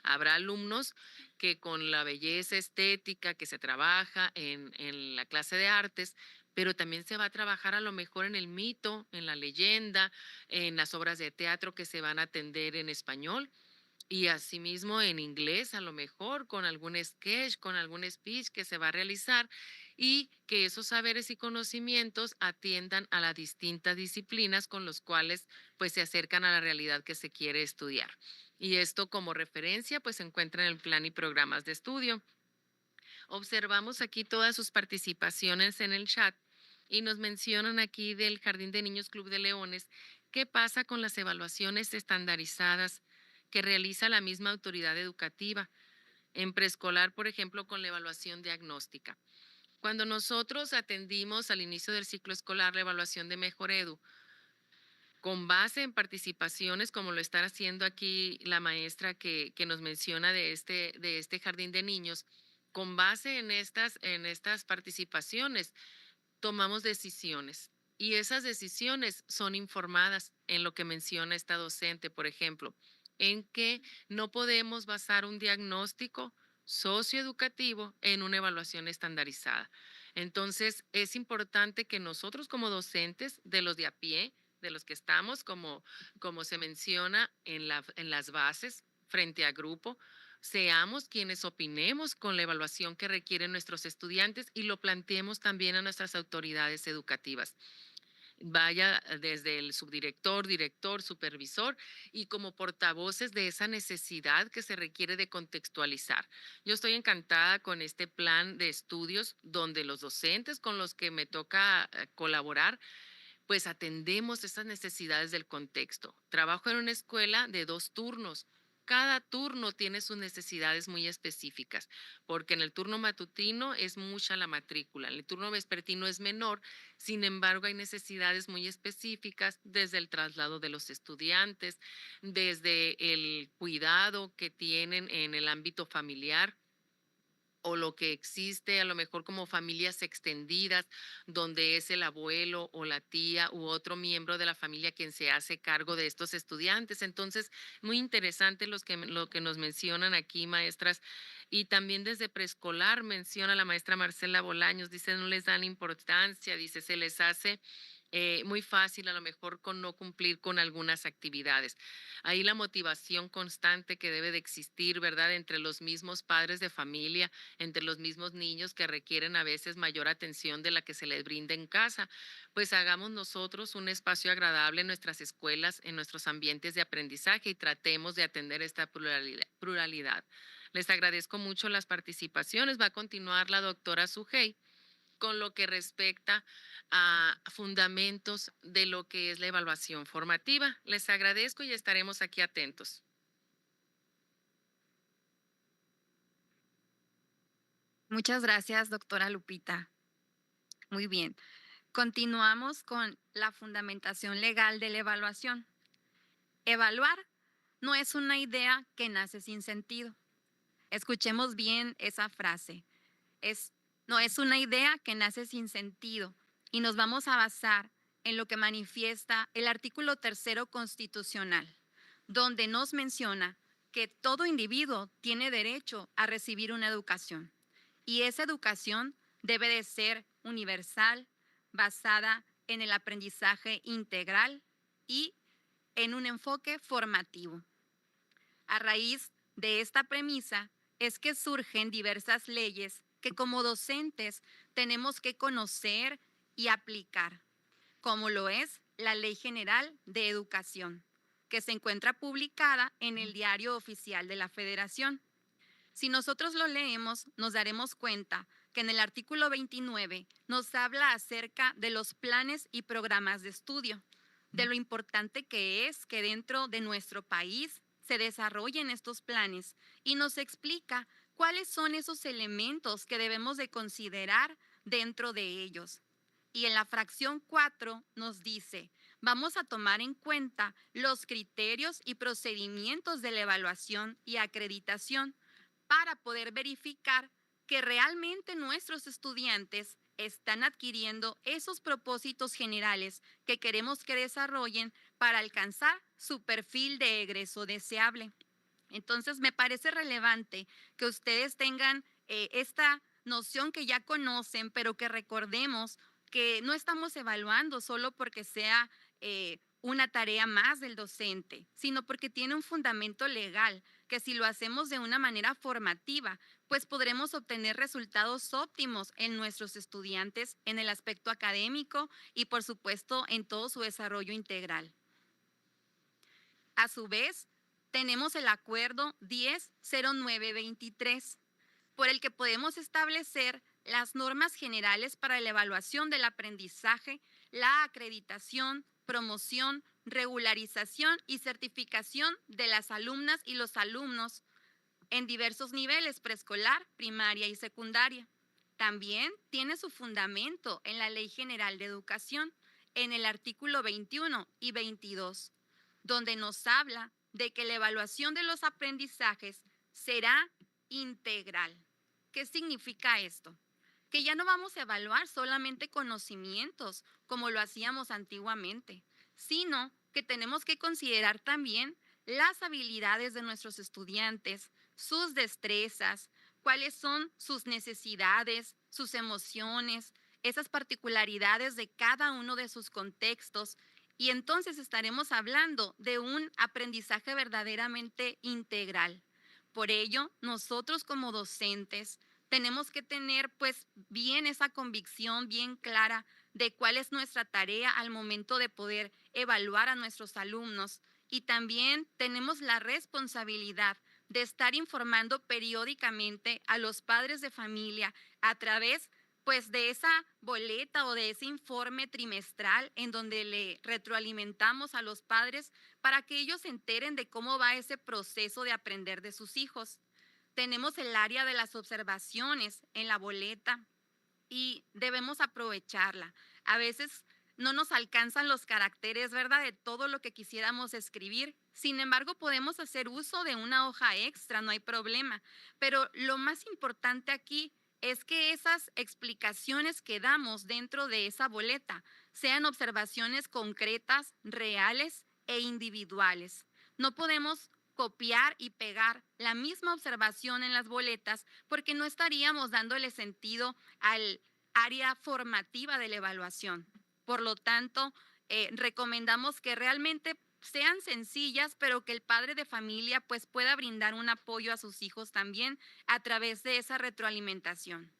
Habrá alumnos que con la belleza estética que se trabaja en la clase de artes, pero también se va a trabajar a lo mejor en el mito, en la leyenda, en las obras de teatro que se van a atender en español y asimismo en inglés, a lo mejor con algún sketch, con algún speech que se va a realizar y que esos saberes y conocimientos atiendan a las distintas disciplinas con los cuales pues se acercan a la realidad que se quiere estudiar. Y esto como referencia pues se encuentra en el plan y programas de estudio. Observamos aquí todas sus participaciones en el chat y nos mencionan aquí del Jardín de Niños Club de Leones qué pasa con las evaluaciones estandarizadas que realiza la misma autoridad educativa. En preescolar, por ejemplo, con la evaluación diagnóstica. Cuando nosotros atendimos al inicio del ciclo escolar la evaluación de Mejor Edu, con base en participaciones, como lo está haciendo aquí la maestra que nos menciona de este jardín de niños, con base en estas participaciones, tomamos decisiones. Y esas decisiones son informadas en lo que menciona esta docente, por ejemplo, en que no podemos basar un diagnóstico socioeducativo en una evaluación estandarizada. Entonces, es importante que nosotros como docentes de los de a pie, de los que estamos, como se menciona en las bases frente a grupo, seamos quienes opinemos con la evaluación que requieren nuestros estudiantes y lo planteemos también a nuestras autoridades educativas. Vaya desde el subdirector, director, supervisor y como portavoces de esa necesidad que se requiere de contextualizar. Yo estoy encantada con este plan de estudios donde los docentes con los que me toca colaborar pues atendemos esas necesidades del contexto. Trabajo en una escuela de 2 turnos. Cada turno tiene sus necesidades muy específicas, porque en el turno matutino es mucha la matrícula, en el turno vespertino es menor, sin embargo hay necesidades muy específicas desde el traslado de los estudiantes, desde el cuidado que tienen en el ámbito familiar o lo que existe a lo mejor como familias extendidas, donde es el abuelo o la tía u otro miembro de la familia quien se hace cargo de estos estudiantes. Entonces, muy interesante lo que nos mencionan aquí, maestras. Y también desde preescolar menciona la maestra Marcela Bolaños, dice, no les dan importancia, dice, se les hace muy fácil a lo mejor con no cumplir con algunas actividades. Ahí la motivación constante que debe de existir, ¿verdad? Entre los mismos padres de familia, entre los mismos niños que requieren a veces mayor atención de la que se les brinda en casa. Pues hagamos nosotros un espacio agradable en nuestras escuelas, en nuestros ambientes de aprendizaje y tratemos de atender esta pluralidad. Les agradezco mucho las participaciones. Va a continuar la doctora Sujei con lo que respecta a fundamentos de lo que es la evaluación formativa. Les agradezco y estaremos aquí atentos. Muchas gracias, doctora Lupita. Muy bien. Continuamos con la fundamentación legal de la evaluación. Evaluar no es una idea que nace sin sentido. Escuchemos bien esa frase. No es una idea que nace sin sentido y nos vamos a basar en lo que manifiesta el artículo 3 constitucional, donde nos menciona que todo individuo tiene derecho a recibir una educación y esa educación debe de ser universal, basada en el aprendizaje integral y en un enfoque formativo. A raíz de esta premisa es que surgen diversas leyes que como docentes tenemos que conocer y aplicar, como lo es la Ley General de Educación, que se encuentra publicada en el Diario Oficial de la Federación. Si nosotros lo leemos, nos daremos cuenta que en el artículo 29 nos habla acerca de los planes y programas de estudio, de lo importante que es que dentro de nuestro país se desarrollen estos planes y nos explica cuáles son esos elementos que debemos de considerar dentro de ellos. Y en la fracción 4 nos dice, vamos a tomar en cuenta los criterios y procedimientos de la evaluación y acreditación para poder verificar que realmente nuestros estudiantes están adquiriendo esos propósitos generales que queremos que desarrollen para alcanzar su perfil de egreso deseable. Entonces, me parece relevante que ustedes tengan esta noción que ya conocen, pero que recordemos que no estamos evaluando solo porque sea una tarea más del docente, sino porque tiene un fundamento legal, que si lo hacemos de una manera formativa, pues podremos obtener resultados óptimos en nuestros estudiantes en el aspecto académico y, por supuesto, en todo su desarrollo integral. A su vez, tenemos el acuerdo 100923, por el que podemos establecer las normas generales para la evaluación del aprendizaje, la acreditación, promoción, regularización y certificación de las alumnas y los alumnos en diversos niveles, preescolar, primaria y secundaria. También tiene su fundamento en la Ley General de Educación, en el artículo 21 y 22, donde nos habla de que la evaluación de los aprendizajes será integral. ¿Qué significa esto? Que ya no vamos a evaluar solamente conocimientos como lo hacíamos antiguamente, sino que tenemos que considerar también las habilidades de nuestros estudiantes, sus destrezas, cuáles son sus necesidades, sus emociones, esas particularidades de cada uno de sus contextos. Y entonces estaremos hablando de un aprendizaje verdaderamente integral, Por ello, nosotros como docentes tenemos que tener pues bien esa convicción bien clara de cuál es nuestra tarea al momento de poder evaluar a nuestros alumnos, y también tenemos la responsabilidad de estar informando periódicamente a los padres de familia a través pues de esa boleta o de ese informe trimestral en donde le retroalimentamos a los padres para que ellos se enteren de cómo va ese proceso de aprender de sus hijos. Tenemos el área de las observaciones en la boleta y debemos aprovecharla. A veces no nos alcanzan los caracteres, ¿verdad?, de todo lo que quisiéramos escribir. Sin embargo, podemos hacer uso de una hoja extra, no hay problema. Pero lo más importante aquí es que esas explicaciones que damos dentro de esa boleta sean observaciones concretas, reales e individuales. No podemos copiar y pegar la misma observación en las boletas porque no estaríamos dándole sentido al área formativa de la evaluación. Por lo tanto, recomendamos que realmente sean sencillas, pero que el padre de familia pues pueda brindar un apoyo a sus hijos también a través de esa retroalimentación.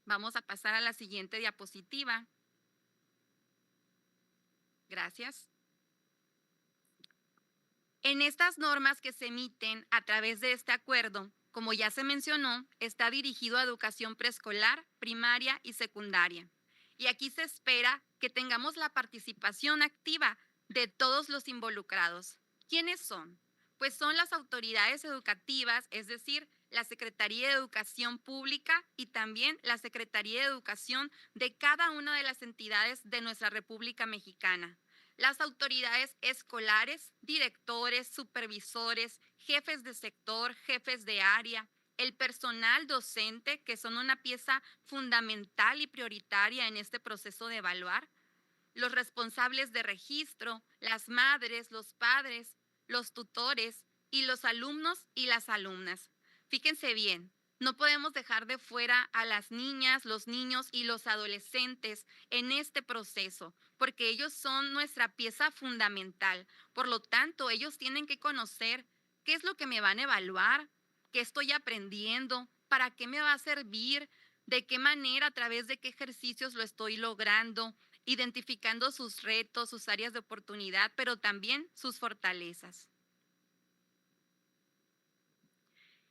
Vamos a pasar a la siguiente diapositiva. Gracias. En estas normas que se emiten a través de este acuerdo, como ya se mencionó, está dirigido a educación preescolar, primaria y secundaria. Y aquí se espera que tengamos la participación activa de todos los involucrados. ¿Quiénes son? Pues son las autoridades educativas, es decir, la Secretaría de Educación Pública y también la Secretaría de Educación de cada una de las entidades de nuestra República Mexicana. Las autoridades escolares, directores, supervisores, jefes de sector, jefes de área, el personal docente, que son una pieza fundamental y prioritaria en este proceso de evaluar, los responsables de registro, las madres, los padres, los tutores y los alumnos y las alumnas. Fíjense bien, no podemos dejar de fuera a las niñas, los niños y los adolescentes en este proceso, porque ellos son nuestra pieza fundamental. Por lo tanto, ellos tienen que conocer qué es lo que me van a evaluar, qué estoy aprendiendo, para qué me va a servir, de qué manera, a través de qué ejercicios lo estoy logrando, identificando sus retos, sus áreas de oportunidad, pero también sus fortalezas.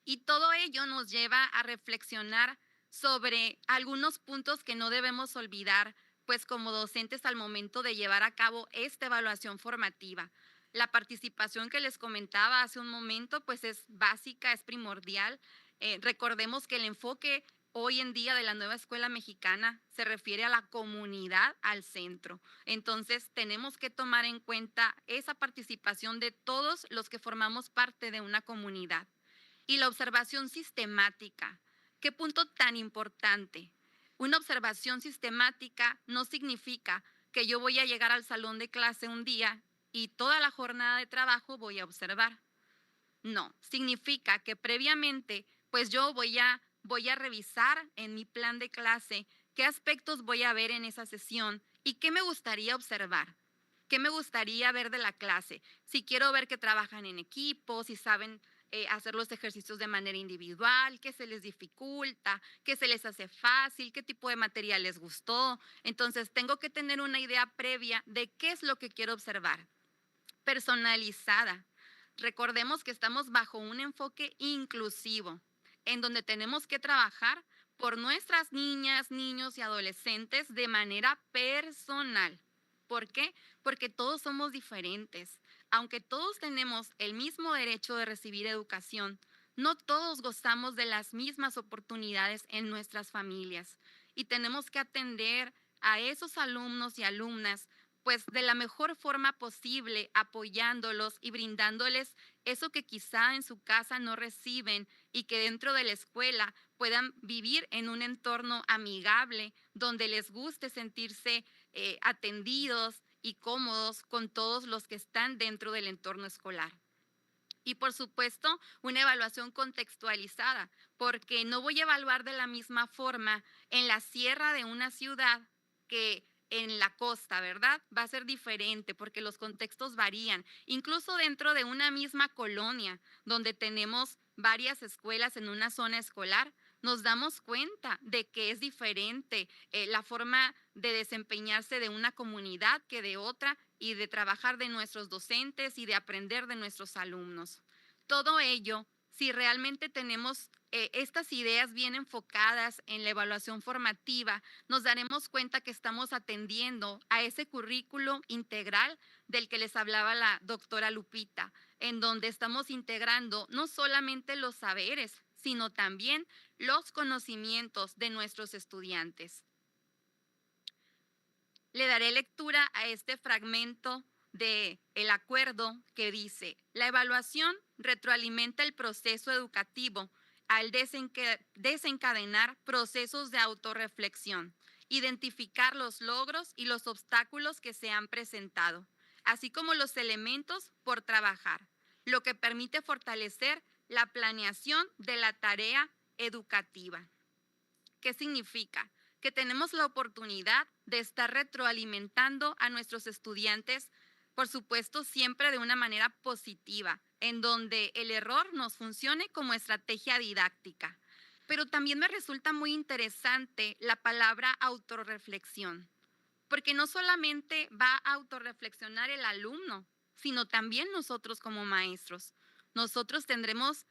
Y todo ello nos lleva a reflexionar sobre algunos puntos que no debemos olvidar, pues como docentes al momento de llevar a cabo esta evaluación formativa. La participación que les comentaba hace un momento, pues es básica, es primordial. Recordemos que el enfoque hoy en día de la nueva escuela mexicana se refiere a la comunidad al centro. Entonces, tenemos que tomar en cuenta esa participación de todos los que formamos parte de una comunidad. Y la observación sistemática. ¿Qué punto tan importante? Una observación sistemática no significa que yo voy a llegar al salón de clase un día y toda la jornada de trabajo voy a observar. No, significa que previamente pues yo voy a revisar en mi plan de clase qué aspectos voy a ver en esa sesión y qué me gustaría observar. ¿Qué me gustaría ver de la clase? Si quiero ver que trabajan en equipo, si saben hacer los ejercicios de manera individual, qué se les dificulta, qué se les hace fácil, qué tipo de material les gustó. Entonces, tengo que tener una idea previa de qué es lo que quiero observar. Personalizada. Recordemos que estamos bajo un enfoque inclusivo, en donde tenemos que trabajar por nuestras niñas, niños y adolescentes de manera personal. ¿Por qué? Porque todos somos diferentes. Aunque todos tenemos el mismo derecho de recibir educación, no todos gozamos de las mismas oportunidades en nuestras familias. Y tenemos que atender a esos alumnos y alumnas pues de la mejor forma posible, apoyándolos y brindándoles eso que quizá en su casa no reciben y que dentro de la escuela puedan vivir en un entorno amigable, donde les guste sentirse atendidos y cómodos con todos los que están dentro del entorno escolar. Y por supuesto, una evaluación contextualizada, porque no voy a evaluar de la misma forma en la sierra de una ciudad que en la costa, ¿verdad? Va a ser diferente porque los contextos varían. Incluso dentro de una misma colonia, donde tenemos varias escuelas en una zona escolar, nos damos cuenta de que es diferente la forma de desempeñarse de una comunidad que de otra y de trabajar de nuestros docentes y de aprender de nuestros alumnos. Todo ello, si realmente tenemos estas ideas bien enfocadas en la evaluación formativa, nos daremos cuenta que estamos atendiendo a ese currículo integral del que les hablaba la doctora Lupita, en donde estamos integrando no solamente los saberes, sino también los conocimientos de nuestros estudiantes. Le daré lectura a este fragmento del acuerdo que dice: la evaluación retroalimenta el proceso educativo al desencadenar procesos de autorreflexión, identificar los logros y los obstáculos que se han presentado, así como los elementos por trabajar, lo que permite fortalecer la planeación de la tarea educativa. ¿Qué significa? Que tenemos la oportunidad de estar retroalimentando a nuestros estudiantes, por supuesto, siempre de una manera positiva, en donde el error nos funcione como estrategia didáctica. Pero también me resulta muy interesante la palabra autorreflexión, porque no solamente va a autorreflexionar el alumno, sino también nosotros como maestros. Nosotros tendremos,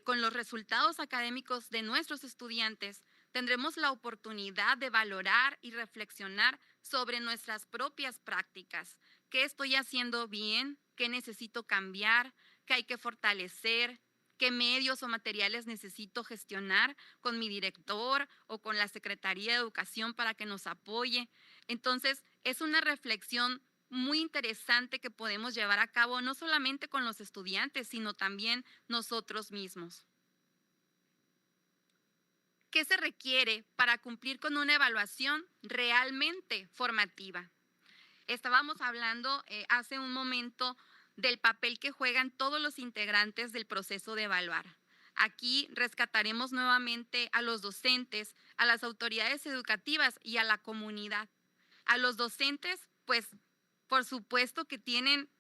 con los resultados académicos de nuestros estudiantes, tendremos la oportunidad de valorar y reflexionar sobre nuestras propias prácticas. ¿Qué estoy haciendo bien? ¿Qué necesito cambiar? ¿Qué hay que fortalecer? ¿Qué medios o materiales necesito gestionar con mi director o con la Secretaría de Educación para que nos apoye? Entonces, es una reflexión muy interesante que podemos llevar a cabo no solamente con los estudiantes, sino también nosotros mismos. ¿Qué se requiere para cumplir con una evaluación realmente formativa? Estábamos hablando hace un momento del papel que juegan todos los integrantes del proceso de evaluar. Aquí rescataremos nuevamente a los docentes, a las autoridades educativas y a la comunidad. A los docentes, pues, por supuesto que tienen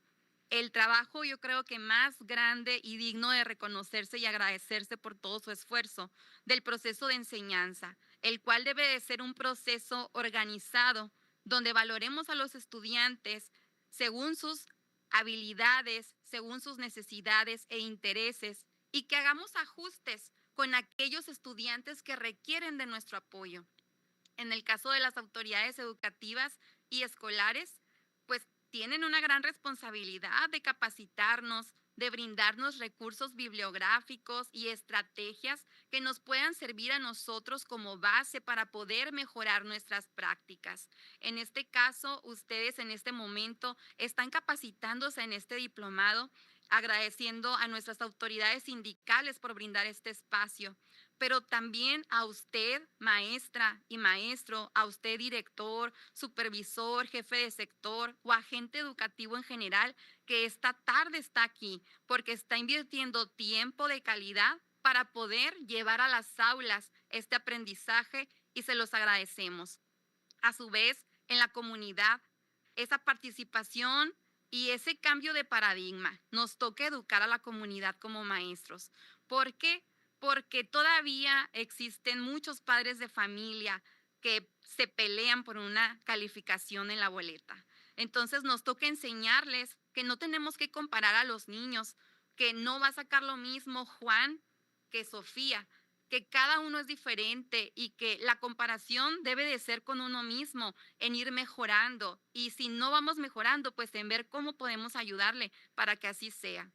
el trabajo, yo creo que más grande y digno de reconocerse y agradecerse por todo su esfuerzo del proceso de enseñanza, el cual debe de ser un proceso organizado, donde valoremos a los estudiantes según sus habilidades, según sus necesidades e intereses, y que hagamos ajustes con aquellos estudiantes que requieren de nuestro apoyo. En el caso de las autoridades educativas y escolares, pues tienen una gran responsabilidad de capacitarnos, de brindarnos recursos bibliográficos y estrategias que nos puedan servir a nosotros como base para poder mejorar nuestras prácticas. En este caso, ustedes en este momento están capacitándose en este diplomado, agradeciendo a nuestras autoridades sindicales por brindar este espacio, pero también a usted, maestra y maestro, a usted, director, supervisor, jefe de sector o agente educativo en general, que esta tarde está aquí, porque está invirtiendo tiempo de calidad para poder llevar a las aulas este aprendizaje y se los agradecemos. A su vez, en la comunidad, esa participación y ese cambio de paradigma, nos toca educar a la comunidad como maestros. ¿Por qué? Porque todavía existen muchos padres de familia que se pelean por una calificación en la boleta. Entonces nos toca enseñarles que no tenemos que comparar a los niños, que no va a sacar lo mismo Juan que Sofía, que cada uno es diferente y que la comparación debe de ser con uno mismo, en ir mejorando. Y si no vamos mejorando, pues en ver cómo podemos ayudarle para que así sea.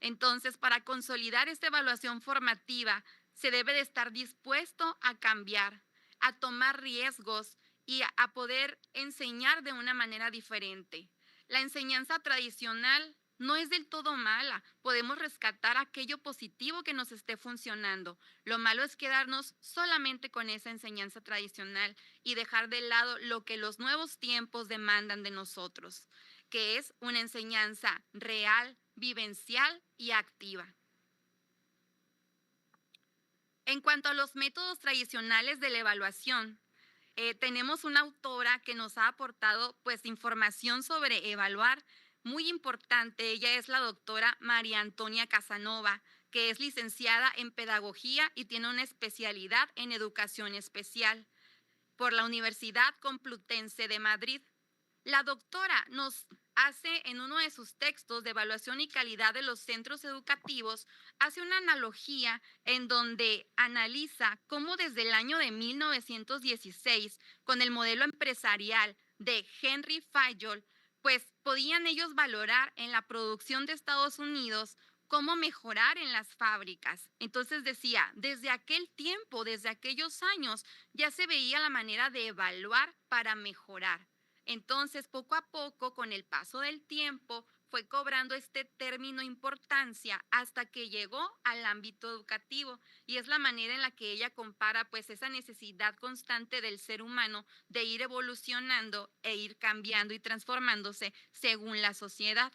Entonces, para consolidar esta evaluación formativa, se debe de estar dispuesto a cambiar, a tomar riesgos y a poder enseñar de una manera diferente. La enseñanza tradicional no es del todo mala. Podemos rescatar aquello positivo que nos esté funcionando. Lo malo es quedarnos solamente con esa enseñanza tradicional y dejar de lado lo que los nuevos tiempos demandan de nosotros, que es una enseñanza real, vivencial y activa. En cuanto a los métodos tradicionales de la evaluación, tenemos una autora que nos ha aportado pues información sobre evaluar muy importante. Ella es la doctora María Antonia Casanova, que es licenciada en Pedagogía y tiene una especialidad en Educación Especial por la Universidad Complutense de Madrid. La doctora nos hace en uno de sus textos de evaluación y calidad de los centros educativos, hace una analogía en donde analiza cómo desde el año de 1916, con el modelo empresarial de Henry Fayol, pues podían ellos valorar en la producción de Estados Unidos cómo mejorar en las fábricas. Entonces decía, desde aquel tiempo, desde aquellos años, ya se veía la manera de evaluar para mejorar. Entonces, poco a poco, con el paso del tiempo, fue cobrando este término importancia hasta que llegó al ámbito educativo, y es la manera en la que ella compara pues esa necesidad constante del ser humano de ir evolucionando e ir cambiando y transformándose según la sociedad.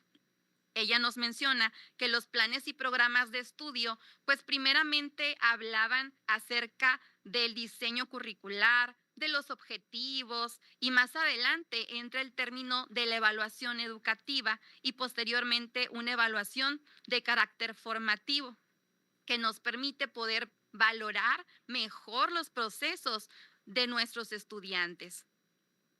Ella nos menciona que los planes y programas de estudio, pues primeramente hablaban acerca del diseño curricular, de los objetivos, y más adelante entra el término de la evaluación educativa y posteriormente una evaluación de carácter formativo que nos permite poder valorar mejor los procesos de nuestros estudiantes.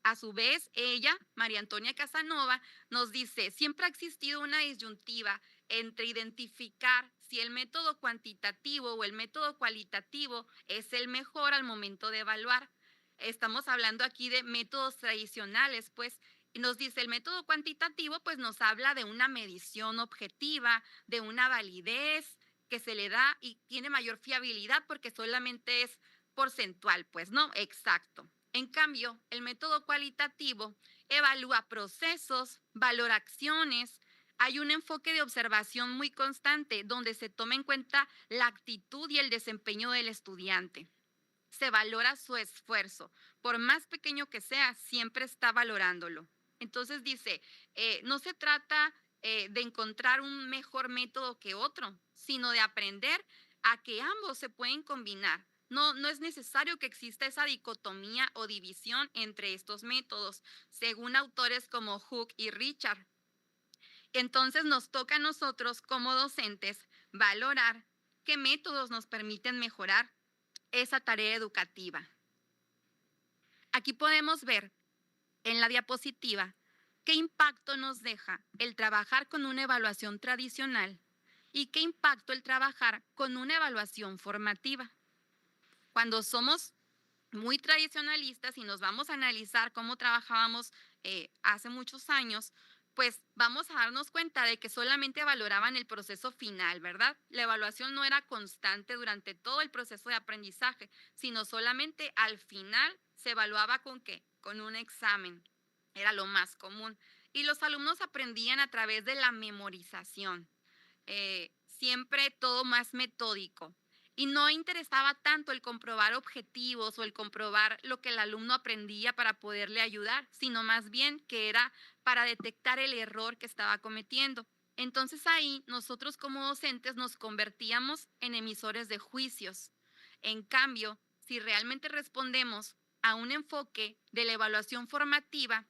A su vez, ella, María Antonia Casanova, nos dice, siempre ha existido una disyuntiva entre identificar si el método cuantitativo o el método cualitativo es el mejor al momento de evaluar. Estamos hablando aquí de métodos tradicionales, pues, y nos dice el método cuantitativo, pues nos habla de una medición objetiva, de una validez que se le da y tiene mayor fiabilidad porque solamente es porcentual, pues, ¿no? Exacto. En cambio, el método cualitativo evalúa procesos, valora acciones, hay un enfoque de observación muy constante donde se toma en cuenta la actitud y el desempeño del estudiante. Se valora su esfuerzo, por más pequeño que sea, siempre está valorándolo. Entonces dice, no se trata de encontrar un mejor método que otro, sino de aprender a que ambos se pueden combinar. No es necesario que exista esa dicotomía o división entre estos métodos, según autores como Hook y Richard. Entonces nos toca a nosotros como docentes valorar qué métodos nos permiten mejorar esa tarea educativa. Aquí podemos ver en la diapositiva qué impacto nos deja el trabajar con una evaluación tradicional y qué impacto el trabajar con una evaluación formativa. Cuando somos muy tradicionalistas y nos vamos a analizar cómo trabajábamos hace muchos años, pues vamos a darnos cuenta de que solamente valoraban el proceso final, ¿verdad? La evaluación no era constante durante todo el proceso de aprendizaje, sino solamente al final se evaluaba ¿con qué? Con un examen, era lo más común. Y los alumnos aprendían a través de la memorización, siempre todo más metódico. Y no interesaba tanto el comprobar objetivos o el comprobar lo que el alumno aprendía para poderle ayudar, sino más bien que era para detectar el error que estaba cometiendo. Entonces ahí nosotros como docentes nos convertíamos en emisores de juicios. En cambio, si realmente respondemos a un enfoque de la evaluación formativa,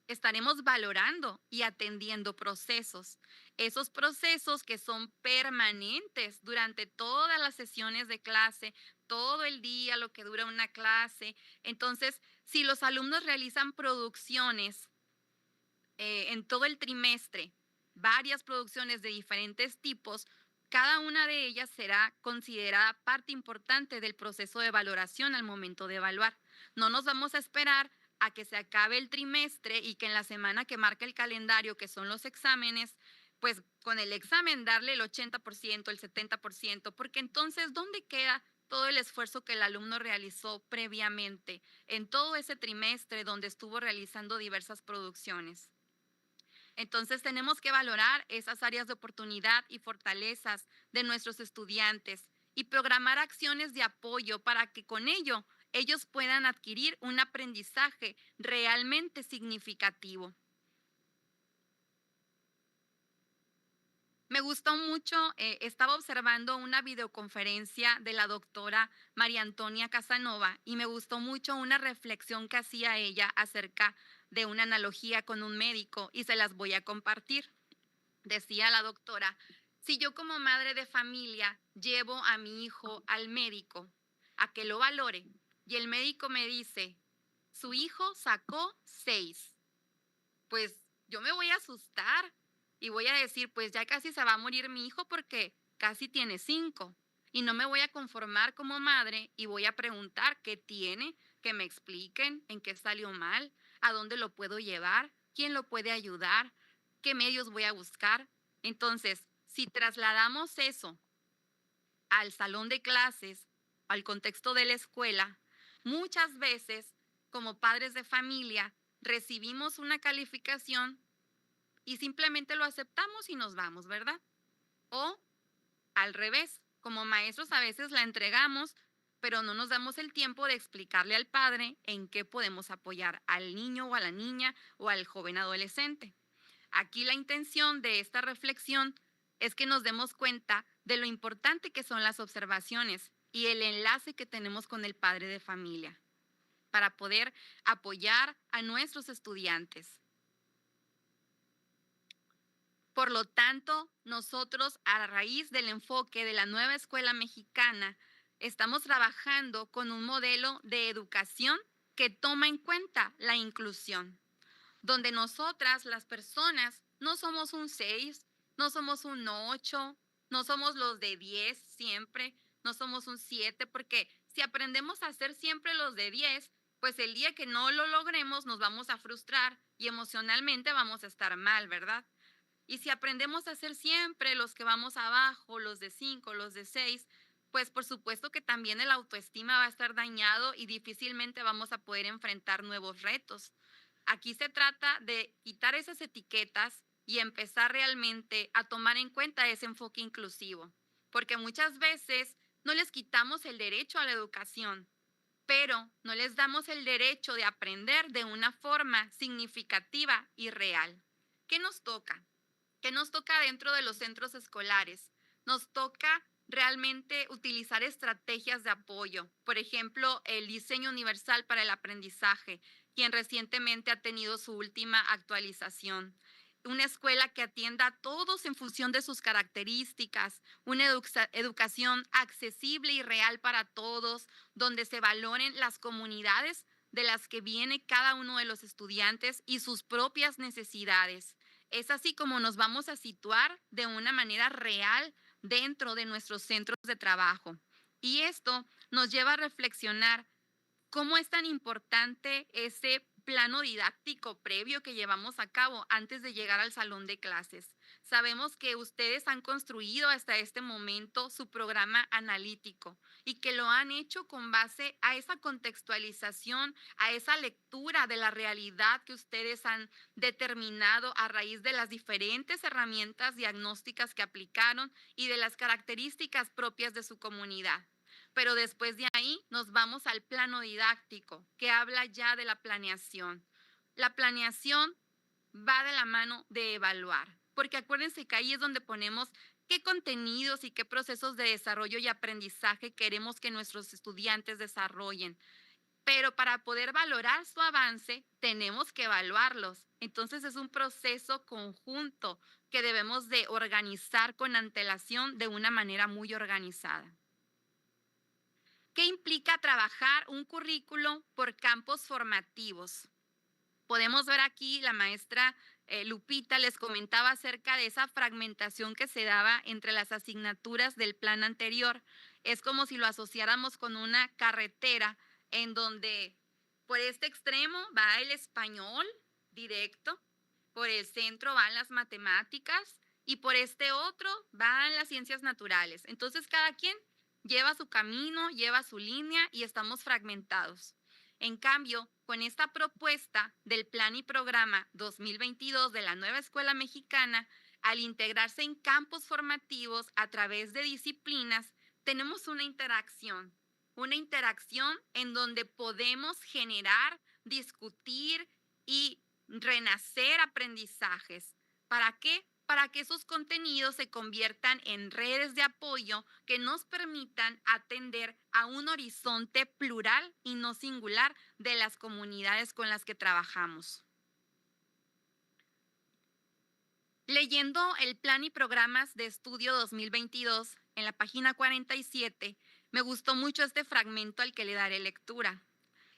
estaremos valorando y atendiendo procesos. Esos procesos que son permanentes durante todas las sesiones de clase, todo el día, lo que dura una clase. Entonces, si los alumnos realizan producciones en todo el trimestre, varias producciones de diferentes tipos, cada una de ellas será considerada parte importante del proceso de valoración al momento de evaluar. No nos vamos a esperar a que se acabe el trimestre y que en la semana que marca el calendario, que son los exámenes, pues con el examen darle el 80%, el 70%, porque entonces, ¿dónde queda todo el esfuerzo que el alumno realizó previamente en todo ese trimestre donde estuvo realizando diversas producciones? Entonces tenemos que valorar esas áreas de oportunidad y fortalezas de nuestros estudiantes y programar acciones de apoyo para que con ello ellos puedan adquirir un aprendizaje realmente significativo. Me gustó mucho, estaba observando una videoconferencia de la doctora María Antonia Casanova y me gustó mucho una reflexión que hacía ella acerca de una analogía con un médico y se las voy a compartir. Decía la doctora, si yo como madre de familia llevo a mi hijo al médico a que lo valore y el médico me dice, su hijo sacó 6, pues yo me voy a asustar y voy a decir, pues ya casi se va a morir mi hijo porque casi tiene 5. Y no me voy a conformar como madre y voy a preguntar qué tiene, que me expliquen en qué salió mal, a dónde lo puedo llevar, quién lo puede ayudar, qué medios voy a buscar. Entonces, si trasladamos eso al salón de clases, al contexto de la escuela, muchas veces como padres de familia recibimos una calificación y simplemente lo aceptamos y nos vamos, ¿verdad? O al revés, como maestros a veces la entregamos, pero no nos damos el tiempo de explicarle al padre en qué podemos apoyar al niño o a la niña o al joven adolescente. Aquí la intención de esta reflexión es que nos demos cuenta de lo importante que son las observaciones y el enlace que tenemos con el padre de familia para poder apoyar a nuestros estudiantes. Por lo tanto, nosotros, a raíz del enfoque de la nueva escuela mexicana, estamos trabajando con un modelo de educación que toma en cuenta la inclusión, donde nosotras, las personas, no somos un 6, no somos un 8, no somos los de 10 siempre, no somos un 7, porque si aprendemos a ser siempre los de 10, pues el día que no lo logremos nos vamos a frustrar y emocionalmente vamos a estar mal, ¿verdad? Y si aprendemos a ser siempre los que vamos abajo, los de 5, los de 6, pues por supuesto que también el autoestima va a estar dañado y difícilmente vamos a poder enfrentar nuevos retos. Aquí se trata de quitar esas etiquetas y empezar realmente a tomar en cuenta ese enfoque inclusivo, porque muchas veces no les quitamos el derecho a la educación, pero no les damos el derecho de aprender de una forma significativa y real. ¿Qué nos toca? ¿Qué nos toca dentro de los centros escolares? Nos toca realmente utilizar estrategias de apoyo. Por ejemplo, el diseño universal para el aprendizaje, quien recientemente ha tenido su última actualización. Una escuela que atienda a todos en función de sus características, una educación accesible y real para todos, donde se valoren las comunidades de las que viene cada uno de los estudiantes y sus propias necesidades. Es así como nos vamos a situar de una manera real dentro de nuestros centros de trabajo. Y esto nos lleva a reflexionar cómo es tan importante ese plano didáctico previo que llevamos a cabo antes de llegar al salón de clases. Sabemos que ustedes han construido hasta este momento su programa analítico y que lo han hecho con base a esa contextualización, a esa lectura de la realidad que ustedes han determinado a raíz de las diferentes herramientas diagnósticas que aplicaron y de las características propias de su comunidad. Pero después de ahí nos vamos al plano didáctico, que habla ya de la planeación. La planeación va de la mano de evaluar, porque acuérdense que ahí es donde ponemos qué contenidos y qué procesos de desarrollo y aprendizaje queremos que nuestros estudiantes desarrollen. Pero para poder valorar su avance, tenemos que evaluarlos. Entonces es un proceso conjunto que debemos de organizar con antelación de una manera muy organizada. ¿Qué implica trabajar un currículo por campos formativos? Podemos ver aquí, la maestra Lupita les comentaba acerca de esa fragmentación que se daba entre las asignaturas del plan anterior. Es como si lo asociáramos con una carretera en donde por este extremo va el español directo, por el centro van las matemáticas y por este otro van las ciencias naturales. Entonces cada quien lleva su camino, lleva su línea y estamos fragmentados. En cambio, con esta propuesta del Plan y Programa 2022 de la nueva Escuela Mexicana, al integrarse en campos formativos a través de disciplinas, tenemos una interacción en donde podemos generar, discutir y renacer aprendizajes. ¿Para qué? para que esos contenidos se conviertan en redes de apoyo que nos permitan atender a un horizonte plural y no singular de las comunidades con las que trabajamos. Leyendo el Plan y Programas de Estudio 2022 en la página 47, me gustó mucho este fragmento al que le daré lectura.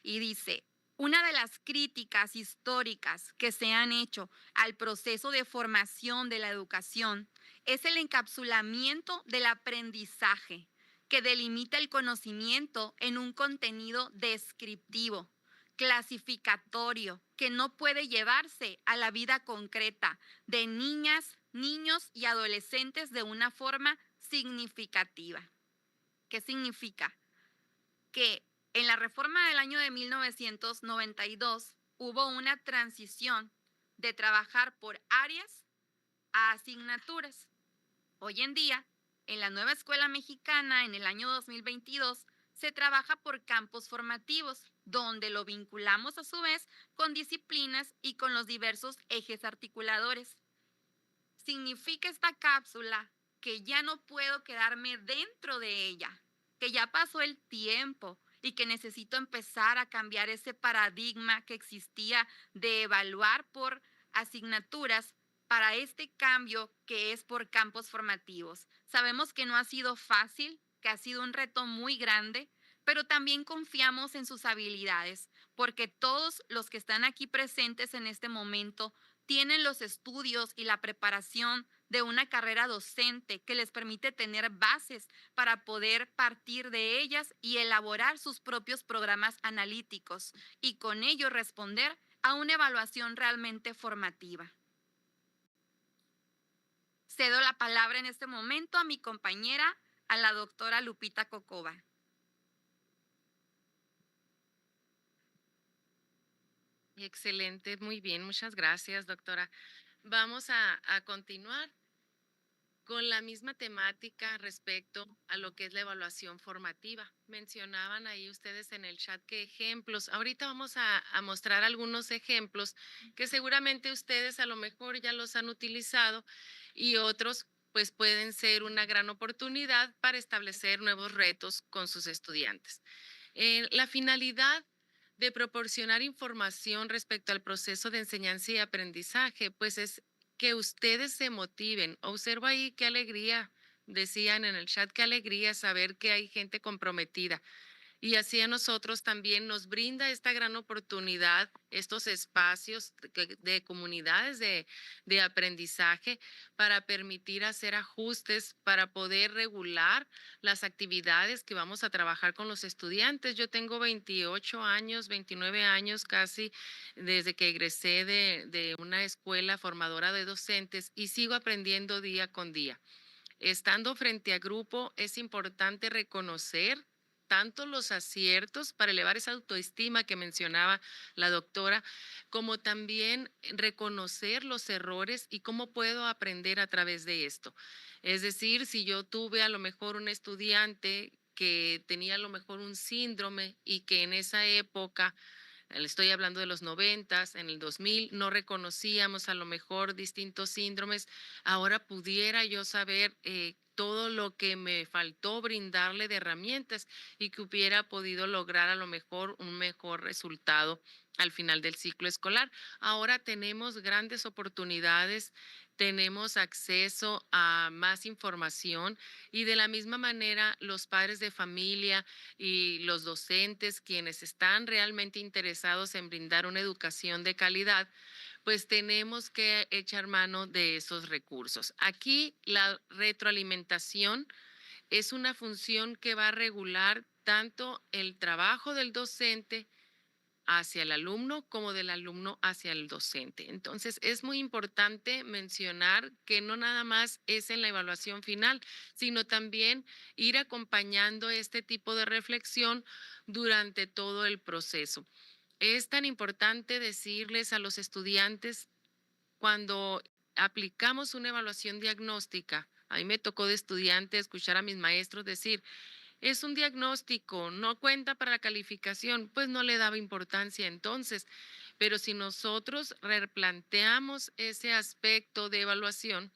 Y dice: una de las críticas históricas que se han hecho al proceso de formación de la educación es el encapsulamiento del aprendizaje, que delimita el conocimiento en un contenido descriptivo, clasificatorio, que no puede llevarse a la vida concreta de niñas, niños y adolescentes de una forma significativa. ¿Qué significa? Que en la reforma del año de 1992 hubo una transición de trabajar por áreas a asignaturas. Hoy en día, en la nueva escuela mexicana, en el año 2022, se trabaja por campos formativos, donde lo vinculamos a su vez con disciplinas y con los diversos ejes articuladores. Significa esta cápsula que ya no puedo quedarme dentro de ella, que ya pasó el tiempo y que necesito empezar a cambiar ese paradigma que existía de evaluar por asignaturas para este cambio que es por campos formativos. Sabemos que no ha sido fácil, que ha sido un reto muy grande, pero también confiamos en sus habilidades, porque todos los que están aquí presentes en este momento tienen los estudios y la preparación de una carrera docente que les permite tener bases para poder partir de ellas y elaborar sus propios programas analíticos y con ello responder a una evaluación realmente formativa. Cedo la palabra en este momento a mi compañera, a la doctora Lupita Cocova. Excelente, muy bien, muchas gracias, doctora. Vamos a continuar con la misma temática respecto a lo que es la evaluación formativa. Mencionaban ahí ustedes en el chat qué ejemplos. Ahorita vamos a mostrar algunos ejemplos que seguramente ustedes a lo mejor ya los han utilizado y otros pues pueden ser una gran oportunidad para establecer nuevos retos con sus estudiantes. La finalidad de proporcionar información respecto al proceso de enseñanza y aprendizaje, pues es que ustedes se motiven. Observo ahí qué alegría, decían en el chat, qué alegría saber que hay gente comprometida. Y así a nosotros también nos brinda esta gran oportunidad, estos espacios de comunidades de aprendizaje para permitir hacer ajustes, para poder regular las actividades que vamos a trabajar con los estudiantes. Yo tengo 28 años, 29 años casi desde que egresé de una escuela formadora de docentes y sigo aprendiendo día con día. Estando frente a grupo es importante reconocer tanto los aciertos para elevar esa autoestima que mencionaba la doctora, como también reconocer los errores y cómo puedo aprender a través de esto. Es decir, si yo tuve a lo mejor un estudiante que tenía a lo mejor un síndrome y que en esa época, le estoy hablando de los 90, en el 2000, no reconocíamos a lo mejor distintos síndromes, ahora pudiera yo saber todo lo que me faltó brindarle de herramientas y que hubiera podido lograr a lo mejor un mejor resultado al final del ciclo escolar. Ahora tenemos grandes oportunidades, tenemos acceso a más información y de la misma manera los padres de familia y los docentes, quienes están realmente interesados en brindar una educación de calidad, pues tenemos que echar mano de esos recursos. Aquí la retroalimentación es una función que va a regular tanto el trabajo del docente hacia el alumno como del alumno hacia el docente. Entonces, es muy importante mencionar que no nada más es en la evaluación final, sino también ir acompañando este tipo de reflexión durante todo el proceso. Es tan importante decirles a los estudiantes cuando aplicamos una evaluación diagnóstica. A mí me tocó de estudiante escuchar a mis maestros decir, es un diagnóstico, no cuenta para la calificación, pues no le daba importancia entonces. Pero si nosotros replanteamos ese aspecto de evaluación,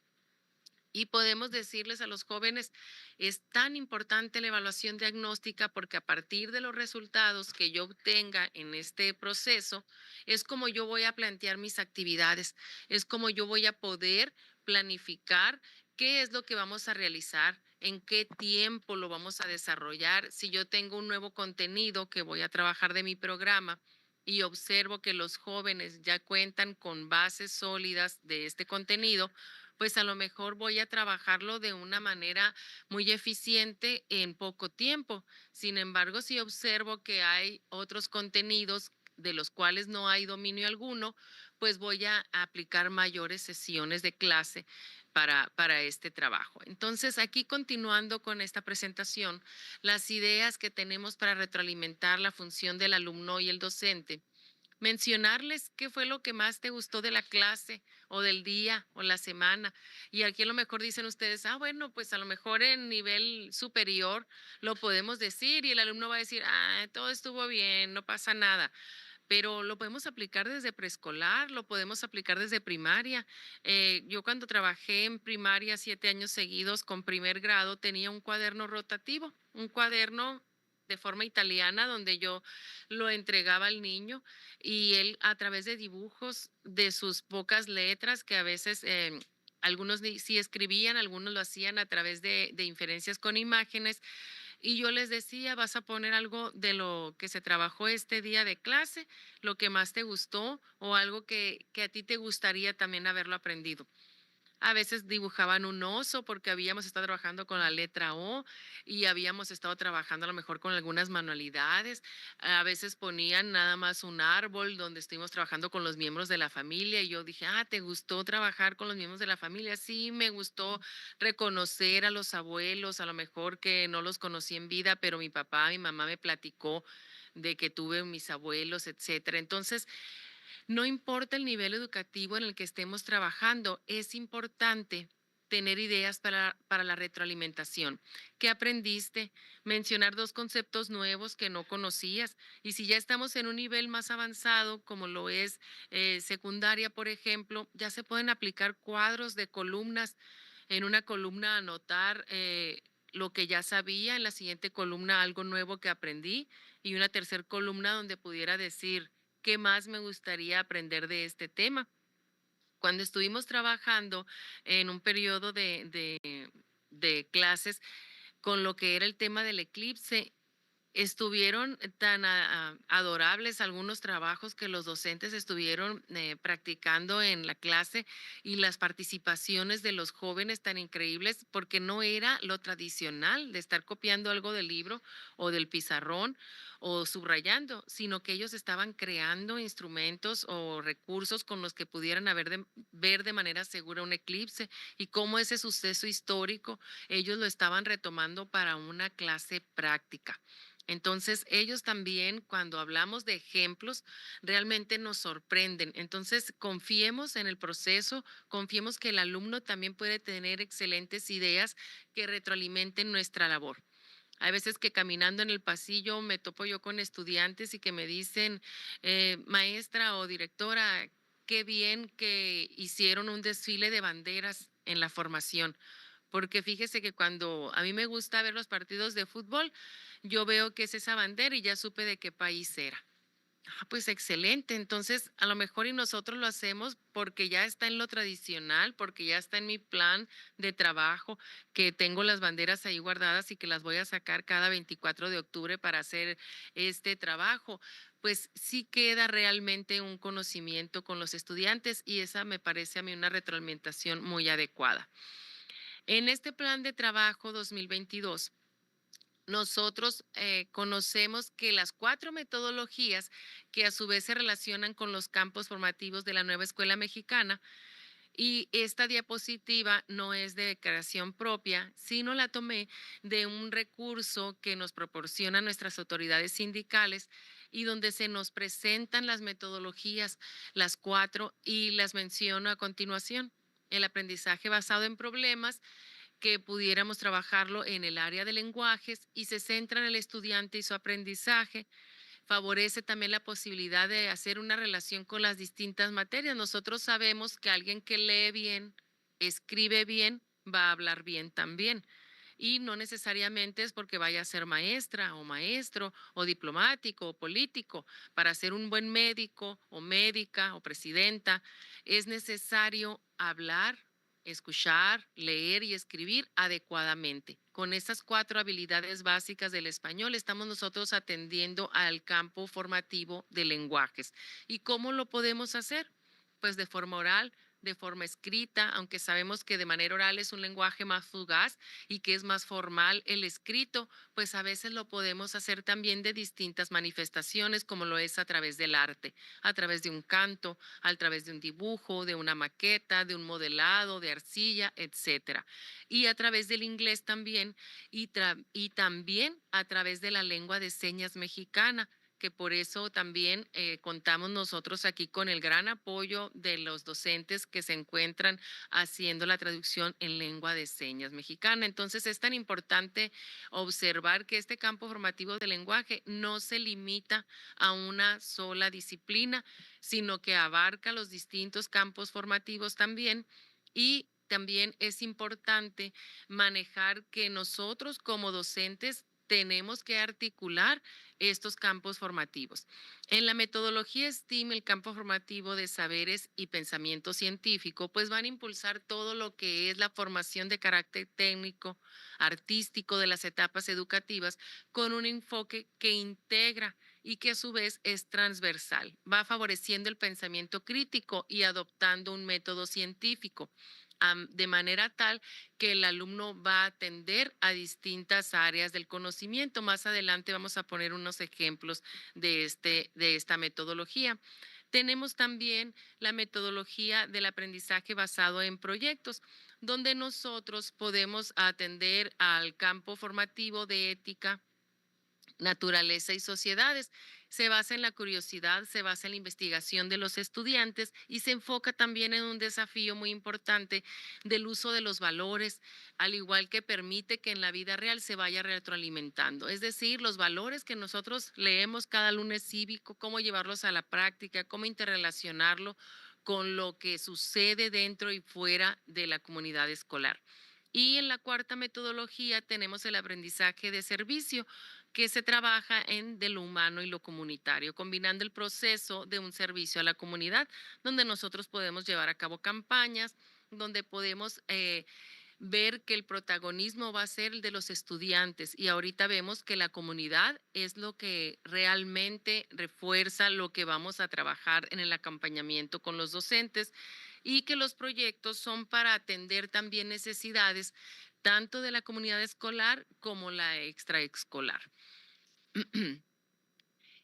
y podemos decirles a los jóvenes, es tan importante la evaluación diagnóstica porque a partir de los resultados que yo obtenga en este proceso, es como yo voy a plantear mis actividades, es como yo voy a poder planificar qué es lo que vamos a realizar, en qué tiempo lo vamos a desarrollar. Si yo tengo un nuevo contenido que voy a trabajar de mi programa y observo que los jóvenes ya cuentan con bases sólidas de este contenido, pues a lo mejor voy a trabajarlo de una manera muy eficiente en poco tiempo. Sin embargo, si observo que hay otros contenidos de los cuales no hay dominio alguno, pues voy a aplicar mayores sesiones de clase para este trabajo. Entonces, aquí continuando con esta presentación, las ideas que tenemos para retroalimentar la función del alumno y el docente. Mencionarles qué fue lo que más te gustó de la clase o del día o la semana. Y aquí a lo mejor dicen ustedes, bueno, pues a lo mejor en nivel superior lo podemos decir y el alumno va a decir, todo estuvo bien, no pasa nada. Pero lo podemos aplicar desde preescolar, lo podemos aplicar desde primaria. Yo cuando trabajé en primaria 7 años seguidos con primer grado tenía un cuaderno rotativo, un cuaderno de forma italiana donde yo lo entregaba al niño y él a través de dibujos de sus pocas letras que a veces algunos sí escribían, algunos lo hacían a través de inferencias con imágenes y yo les decía, vas a poner algo de lo que se trabajó este día de clase, lo que más te gustó o algo que a ti te gustaría también haberlo aprendido. A veces dibujaban un oso porque habíamos estado trabajando con la letra O y habíamos estado trabajando a lo mejor con algunas manualidades. A veces ponían nada más un árbol donde estuvimos trabajando con los miembros de la familia y yo dije, ¿te gustó trabajar con los miembros de la familia? Sí, me gustó reconocer a los abuelos, a lo mejor que no los conocí en vida, pero mi papá, mi mamá me platicó de que tuve mis abuelos, etcétera. Entonces, no importa el nivel educativo en el que estemos trabajando, es importante tener ideas para la retroalimentación. ¿Qué aprendiste? Mencionar 2 conceptos nuevos que no conocías. Y si ya estamos en un nivel más avanzado, como lo es secundaria, por ejemplo, ya se pueden aplicar cuadros de columnas. En una columna anotar lo que ya sabía, en la siguiente columna algo nuevo que aprendí y una tercera columna donde pudiera decir qué más me gustaría aprender de este tema. Cuando estuvimos trabajando en un periodo de clases con lo que era el tema del eclipse, estuvieron tan adorables algunos trabajos que los docentes estuvieron practicando en la clase y las participaciones de los jóvenes tan increíbles porque no era lo tradicional de estar copiando algo del libro o del pizarrón o subrayando, sino que ellos estaban creando instrumentos o recursos con los que pudieran ver de manera segura un eclipse y cómo ese suceso histórico ellos lo estaban retomando para una clase práctica. Entonces, ellos también, cuando hablamos de ejemplos, realmente nos sorprenden. Entonces, confiemos en el proceso, confiemos que el alumno también puede tener excelentes ideas que retroalimenten nuestra labor. Hay veces que caminando en el pasillo me topo yo con estudiantes y que me dicen, maestra o directora, qué bien que hicieron un desfile de banderas en la formación. Porque fíjese que cuando a mí me gusta ver los partidos de fútbol, yo veo que es esa bandera y ya supe de qué país era. Pues excelente. Entonces, a lo mejor y nosotros lo hacemos porque ya está en lo tradicional, porque ya está en mi plan de trabajo, que tengo las banderas ahí guardadas y que las voy a sacar cada 24 de octubre para hacer este trabajo. Pues sí queda realmente un conocimiento con los estudiantes y esa me parece a mí una retroalimentación muy adecuada. En este plan de trabajo 2022, nosotros conocemos que las 4 metodologías que a su vez se relacionan con los campos formativos de la nueva escuela mexicana, y esta diapositiva no es de creación propia, sino la tomé de un recurso que nos proporcionan nuestras autoridades sindicales y donde se nos presentan las metodologías, las 4, y las menciono a continuación. El aprendizaje basado en problemas, que pudiéramos trabajarlo en el área de lenguajes y se centra en el estudiante y su aprendizaje. favorece también la posibilidad de hacer una relación con las distintas materias. Nosotros sabemos que alguien que lee bien, escribe bien, va a hablar bien también. Y no necesariamente es porque vaya a ser maestra o maestro o diplomático o político. Para ser un buen médico o médica o presidenta es necesario hablar, escuchar, leer y escribir adecuadamente. Con estas 4 habilidades básicas del español estamos nosotros atendiendo al campo formativo de lenguajes. ¿Y cómo lo podemos hacer? Pues de forma oral, de forma escrita, aunque sabemos que de manera oral es un lenguaje más fugaz y que es más formal el escrito, pues a veces lo podemos hacer también de distintas manifestaciones, como lo es a través del arte, a través de un canto, a través de un dibujo, de una maqueta, de un modelado, de arcilla, etcétera. Y a través del inglés también, y también a través de la lengua de señas mexicana, que por eso también contamos nosotros aquí con el gran apoyo de los docentes que se encuentran haciendo la traducción en lengua de señas mexicana. Entonces es tan importante observar que este campo formativo del lenguaje no se limita a una sola disciplina, sino que abarca los distintos campos formativos también, y también es importante manejar que nosotros como docentes tenemos que articular estos campos formativos. En la metodología STEAM, el campo formativo de saberes y pensamiento científico, pues van a impulsar todo lo que es la formación de carácter técnico, artístico de las etapas educativas, con un enfoque que integra y que a su vez es transversal. Va favoreciendo el pensamiento crítico y adoptando un método científico, de manera tal que el alumno va a atender a distintas áreas del conocimiento. Más adelante vamos a poner unos ejemplos de esta metodología. Tenemos también la metodología del aprendizaje basado en proyectos, donde nosotros podemos atender al campo formativo de ética, naturaleza y sociedades. Se basa en la curiosidad, se basa en la investigación de los estudiantes y se enfoca también en un desafío muy importante del uso de los valores, al igual que permite que en la vida real se vaya retroalimentando. Es decir, los valores que nosotros leemos cada lunes cívico, cómo llevarlos a la práctica, cómo interrelacionarlo con lo que sucede dentro y fuera de la comunidad escolar. Y en la 4ª metodología tenemos el aprendizaje de servicio, que se trabaja de lo humano y lo comunitario, combinando el proceso de un servicio a la comunidad, donde nosotros podemos llevar a cabo campañas, donde podemos ver que el protagonismo va a ser el de los estudiantes, y ahorita vemos que la comunidad es lo que realmente refuerza lo que vamos a trabajar en el acompañamiento con los docentes, y que los proyectos son para atender también necesidades tanto de la comunidad escolar como la extraescolar.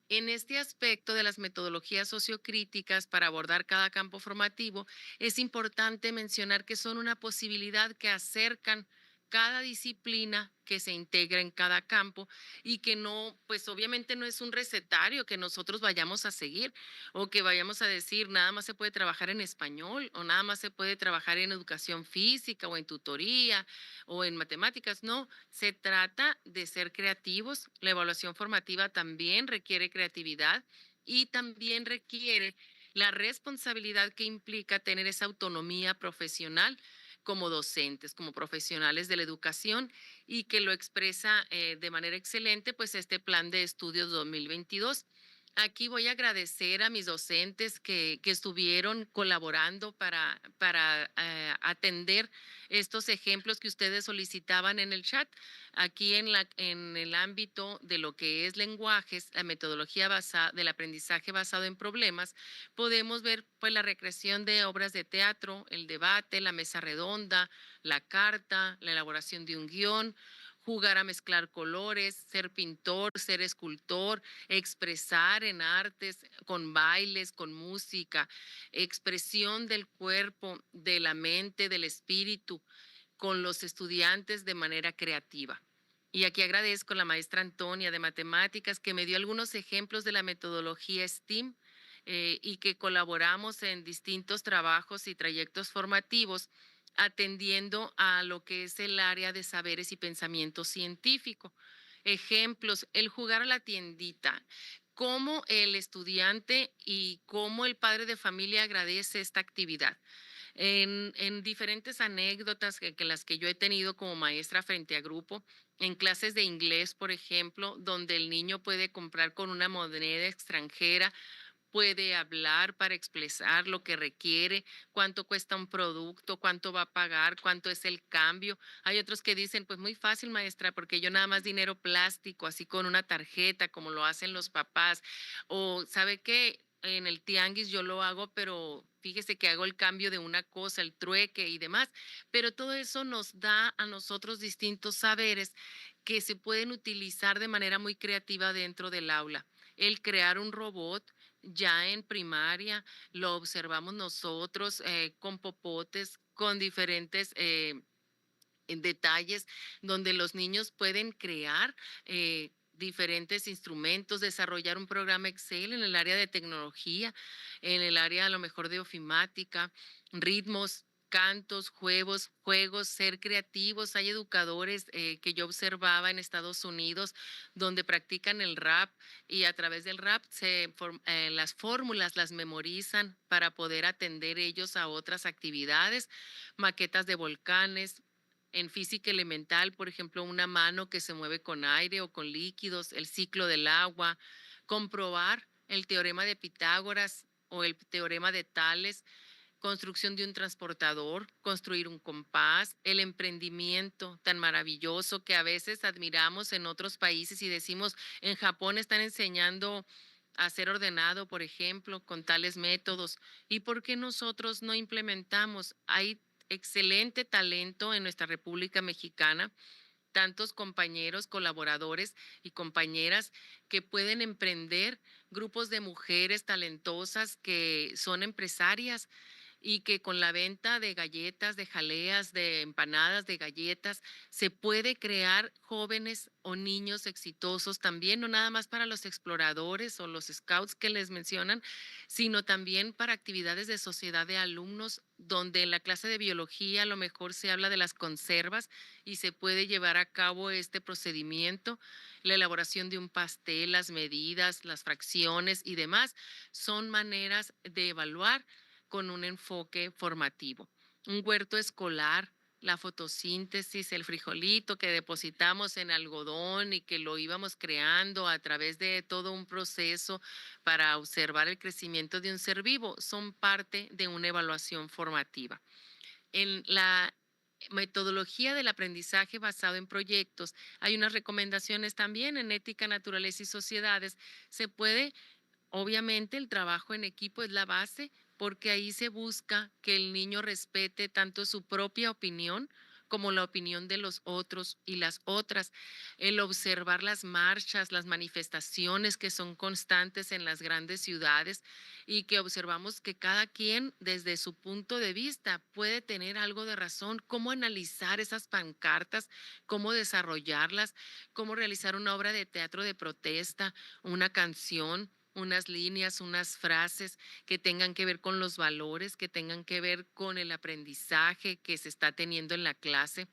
En este aspecto de las metodologías sociocríticas para abordar cada campo formativo, es importante mencionar que son una posibilidad que acercan cada disciplina que se integra en cada campo, y que no, pues obviamente no es un recetario que nosotros vayamos a seguir o que vayamos a decir nada más se puede trabajar en español o nada más se puede trabajar en educación física o en tutoría o en matemáticas. No, se trata de ser creativos. La evaluación formativa también requiere creatividad y también requiere la responsabilidad que implica tener esa autonomía profesional como docentes, como profesionales de la educación, y que lo expresa de manera excelente pues este plan de estudios 2022. Aquí voy a agradecer a mis docentes que estuvieron colaborando para atender estos ejemplos que ustedes solicitaban en el chat. Aquí en el ámbito de lo que es lenguajes, la metodología del aprendizaje basado en problemas, podemos ver pues la recreación de obras de teatro, el debate, la mesa redonda, la carta, la elaboración de un guión, jugar a mezclar colores, ser pintor, ser escultor, expresar en artes, con bailes, con música, expresión del cuerpo, de la mente, del espíritu, con los estudiantes de manera creativa. Y aquí agradezco a la maestra Antonia de Matemáticas, que me dio algunos ejemplos de la metodología STEAM, y que colaboramos en distintos trabajos y trayectos formativos atendiendo a lo que es el área de saberes y pensamiento científico. Ejemplos, el jugar a la tiendita. cómo el estudiante y cómo el padre de familia agradece esta actividad. En diferentes anécdotas que las que yo he tenido como maestra frente a grupo, en clases de inglés, por ejemplo, donde el niño puede comprar con una moneda extranjera, puede hablar para expresar lo que requiere, cuánto cuesta un producto, cuánto va a pagar, cuánto es el cambio. Hay otros que dicen, pues muy fácil, maestra, porque yo nada más dinero plástico, así con una tarjeta, como lo hacen los papás. O, ¿sabe qué? En el tianguis yo lo hago, pero fíjese que hago el cambio de una cosa, el trueque y demás. Pero todo eso nos da a nosotros distintos saberes que se pueden utilizar de manera muy creativa dentro del aula. El crear un robot, ya en primaria lo observamos nosotros con popotes, con diferentes en detalles, donde los niños pueden crear diferentes instrumentos, desarrollar un programa Excel en el área de tecnología, en el área a lo mejor de ofimática, ritmos, cantos, juegos, ser creativos. Hay educadores que yo observaba en Estados Unidos donde practican el rap y a través del rap las fórmulas las memorizan para poder atender ellos a otras actividades, maquetas de volcanes. En física elemental, por ejemplo, una mano que se mueve con aire o con líquidos, el ciclo del agua, comprobar el teorema de Pitágoras o el teorema de Tales, construcción de un transportador, construir un compás, el emprendimiento tan maravilloso que a veces admiramos en otros países y decimos, en Japón están enseñando a ser ordenado, por ejemplo, con tales métodos. ¿Y por qué nosotros no implementamos? Hay excelente talento en nuestra República Mexicana, tantos compañeros, colaboradores y compañeras que pueden emprender, grupos de mujeres talentosas que son empresarias y que con la venta de galletas, de jaleas, de empanadas, de galletas, se puede crear jóvenes o niños exitosos también, no nada más para los exploradores o los scouts que les mencionan, sino también para actividades de sociedad de alumnos, donde en la clase de biología a lo mejor se habla de las conservas y se puede llevar a cabo este procedimiento, la elaboración de un pastel, las medidas, las fracciones y demás, son maneras de evaluar con un enfoque formativo. Un huerto escolar, la fotosíntesis, el frijolito que depositamos en algodón y que lo íbamos creando a través de todo un proceso para observar el crecimiento de un ser vivo, son parte de una evaluación formativa. En la metodología del aprendizaje basado en proyectos, hay unas recomendaciones también en ética, naturaleza y sociedades. Se puede Obviamente el trabajo en equipo es la base porque ahí se busca que el niño respete tanto su propia opinión como la opinión de los otros y las otras. El observar las marchas, las manifestaciones que son constantes en las grandes ciudades y que observamos que cada quien desde su punto de vista puede tener algo de razón, cómo analizar esas pancartas, cómo desarrollarlas, cómo realizar una obra de teatro de protesta, una canción, unas líneas, unas frases que tengan que ver con los valores, que tengan que ver con el aprendizaje que se está teniendo en la clase,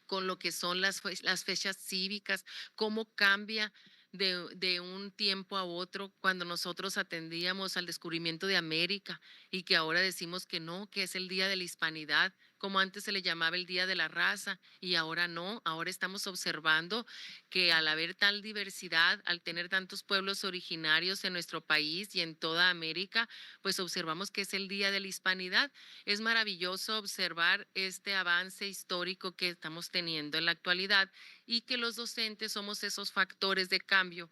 con lo que son las fechas cívicas, cómo cambia de un tiempo a otro cuando nosotros atendíamos al descubrimiento de América y que ahora decimos que no, que es el Día de la Hispanidad, como antes se le llamaba el Día de la Raza y ahora no, ahora estamos observando que al haber tal diversidad, al tener tantos pueblos originarios en nuestro país y en toda América, pues observamos que es el Día de la Hispanidad. Es maravilloso observar este avance histórico que estamos teniendo en la actualidad y que los docentes somos esos factores de cambio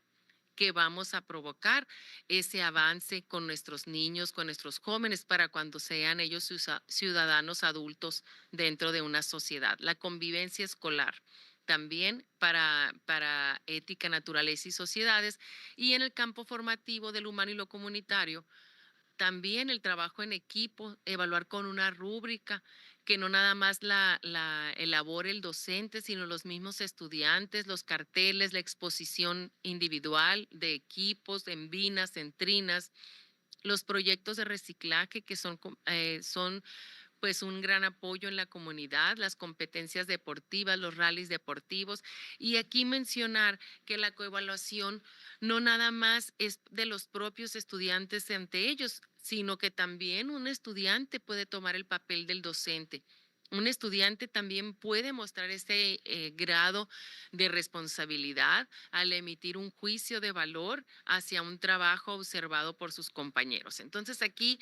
que vamos a provocar ese avance con nuestros niños, con nuestros jóvenes, para cuando sean ellos ciudadanos adultos dentro de una sociedad. La convivencia escolar también para ética, naturaleza y sociedades, y en el campo formativo del humano y lo comunitario, también el trabajo en equipo, evaluar con una rúbrica que no nada más la elabore el docente, sino los mismos estudiantes, los carteles, la exposición individual de equipos, en binas, en trinas, los proyectos de reciclaje que son pues un gran apoyo en la comunidad, las competencias deportivas, los rallies deportivos. Y aquí mencionar que la coevaluación no nada más es de los propios estudiantes ante ellos, sino que también un estudiante puede tomar el papel del docente. Un estudiante también puede mostrar ese grado de responsabilidad al emitir un juicio de valor hacia un trabajo observado por sus compañeros. Entonces aquí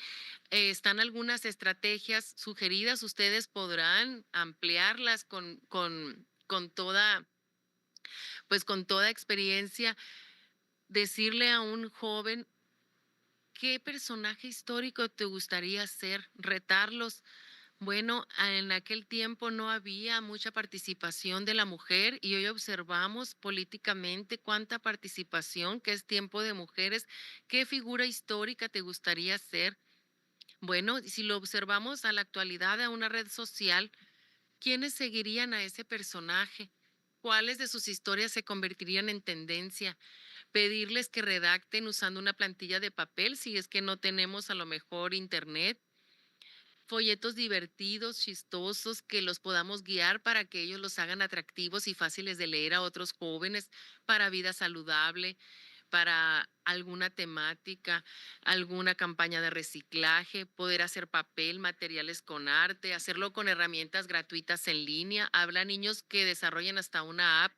están algunas estrategias sugeridas, ustedes podrán ampliarlas con toda, pues con toda experiencia, decirle a un joven qué personaje histórico te gustaría ser, retarlos. Bueno, en aquel tiempo no había mucha participación de la mujer y hoy observamos políticamente cuánta participación, que es tiempo de mujeres. ¿Qué figura histórica te gustaría ser? Bueno, si lo observamos a la actualidad a una red social, ¿quiénes seguirían a ese personaje? ¿Cuáles de sus historias se convertirían en tendencia? Pedirles que redacten usando una plantilla de papel si es que no tenemos a lo mejor internet, folletos divertidos, chistosos, que los podamos guiar para que ellos los hagan atractivos y fáciles de leer a otros jóvenes para vida saludable, para alguna temática, alguna campaña de reciclaje, poder hacer papel, materiales con arte, hacerlo con herramientas gratuitas en línea. Habla niños que desarrollen hasta una app,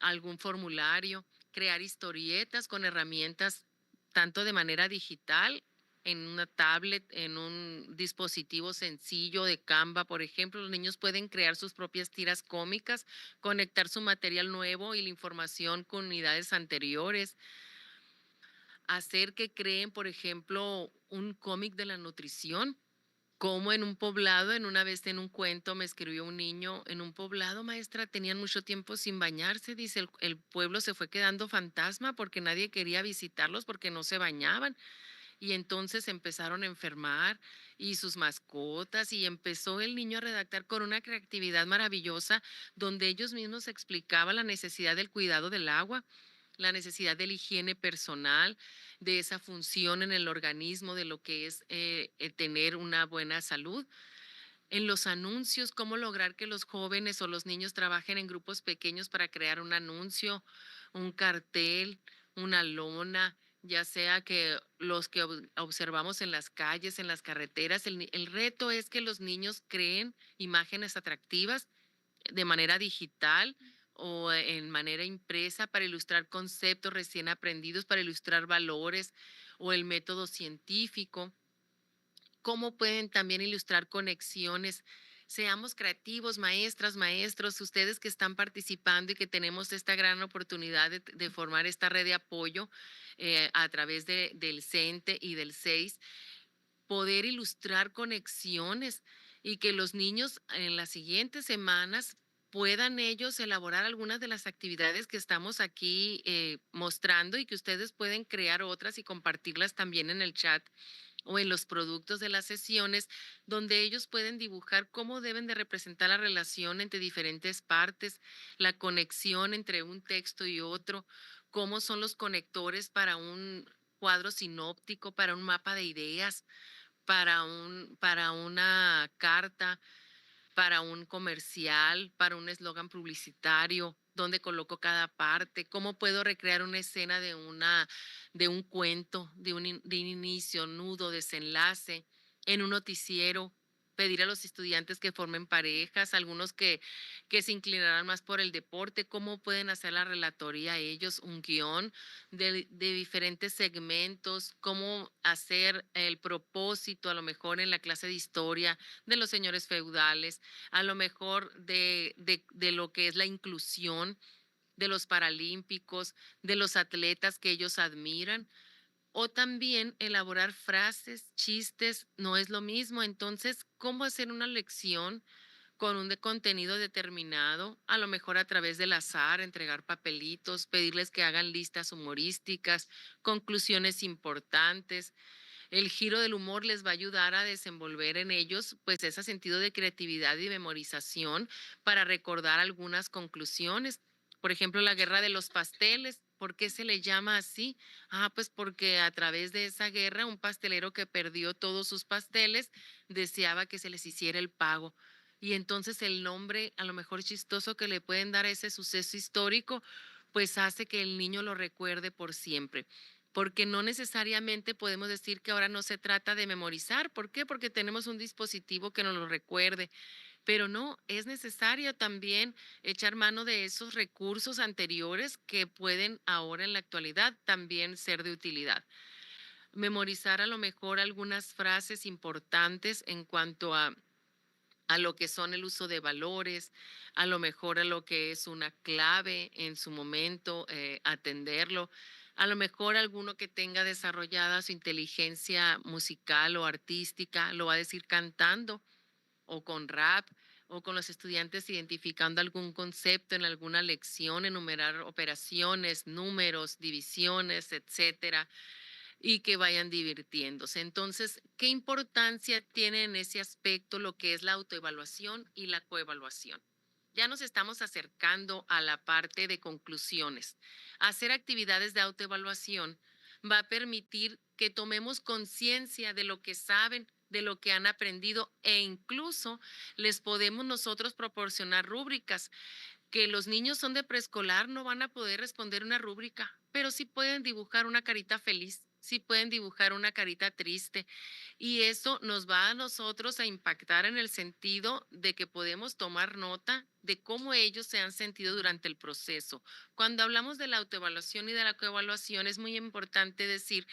algún formulario, crear historietas con herramientas tanto de manera digital, en una tablet, en un dispositivo sencillo de Canva, por ejemplo. Los niños pueden crear sus propias tiras cómicas, conectar su material nuevo y la información con unidades anteriores, hacer que creen, por ejemplo, un cómic de la nutrición. Como en un poblado, en una vez en un cuento me escribió un niño, en un poblado, maestra, tenían mucho tiempo sin bañarse, dice, el pueblo se fue quedando fantasma porque nadie quería visitarlos porque no se bañaban. Y entonces empezaron a enfermar y sus mascotas y empezó el niño a redactar con una creatividad maravillosa donde ellos mismos explicaban la necesidad del cuidado del agua, la necesidad de la higiene personal, de esa función en el organismo, de lo que es tener una buena salud. En los anuncios, cómo lograr que los jóvenes o los niños trabajen en grupos pequeños para crear un anuncio, un cartel, una lona, ya sea que los que observamos en las calles, en las carreteras. El reto es que los niños creen imágenes atractivas de manera digital o en manera impresa para ilustrar conceptos recién aprendidos, para ilustrar valores o el método científico. Cómo pueden también ilustrar conexiones. Seamos creativos, maestras, maestros, ustedes que están participando y que tenemos esta gran oportunidad de formar esta red de apoyo a través del CENTE y del CEIS, poder ilustrar conexiones y que los niños en las siguientes semanas puedan ellos elaborar algunas de las actividades que estamos aquí mostrando y que ustedes pueden crear otras y compartirlas también en el chat o en los productos de las sesiones, donde ellos pueden dibujar cómo deben de representar la relación entre diferentes partes, la conexión entre un texto y otro, cómo son los conectores para un cuadro sinóptico, para un mapa de ideas, para una carta, para un comercial, para un eslogan publicitario, dónde coloco cada parte, cómo puedo recrear una escena de un cuento, de un inicio, nudo, desenlace, en un noticiero, pedir a los estudiantes que formen parejas, algunos que se inclinarán más por el deporte, cómo pueden hacer la relatoría ellos, un guión de diferentes segmentos, cómo hacer el propósito a lo mejor en la clase de historia de los señores feudales, a lo mejor de lo que es la inclusión de los paralímpicos, de los atletas que ellos admiran, o también elaborar frases, chistes, no es lo mismo. Entonces, ¿cómo hacer una lección con un contenido determinado? A lo mejor a través del azar, entregar papelitos, pedirles que hagan listas humorísticas, conclusiones importantes. El giro del humor les va a ayudar a desenvolver en ellos pues ese sentido de creatividad y memorización para recordar algunas conclusiones. Por ejemplo, la guerra de los pasteles. ¿Por qué se le llama así? Ah, pues porque a través de esa guerra un pastelero que perdió todos sus pasteles deseaba que se les hiciera el pago. Y entonces el nombre, a lo mejor chistoso que le pueden dar a ese suceso histórico, pues hace que el niño lo recuerde por siempre. Porque no necesariamente podemos decir que ahora no se trata de memorizar. ¿Por qué? Porque tenemos un dispositivo que nos lo recuerde. Pero no, es necesario también echar mano de esos recursos anteriores que pueden ahora en la actualidad también ser de utilidad. Memorizar a lo mejor algunas frases importantes en cuanto a lo que son el uso de valores, a lo mejor a lo que es una clave en su momento, atenderlo, a lo mejor alguno que tenga desarrollada su inteligencia musical o artística, lo va a decir cantando o con rap o con los estudiantes identificando algún concepto en alguna lección, enumerar operaciones, números, divisiones, etcétera, y que vayan divirtiéndose. Entonces, ¿qué importancia tiene en ese aspecto lo que es la autoevaluación y la coevaluación? Ya nos estamos acercando a la parte de conclusiones. Hacer actividades de autoevaluación va a permitir que tomemos conciencia de lo que saben, de lo que han aprendido e incluso les podemos nosotros proporcionar rúbricas que los niños son de preescolar no van a poder responder una rúbrica, pero sí pueden dibujar una carita feliz, sí pueden dibujar una carita triste. Y eso nos va a nosotros a impactar en el sentido de que podemos tomar nota de cómo ellos se han sentido durante el proceso. Cuando hablamos de la autoevaluación y de la coevaluación, es muy importante decir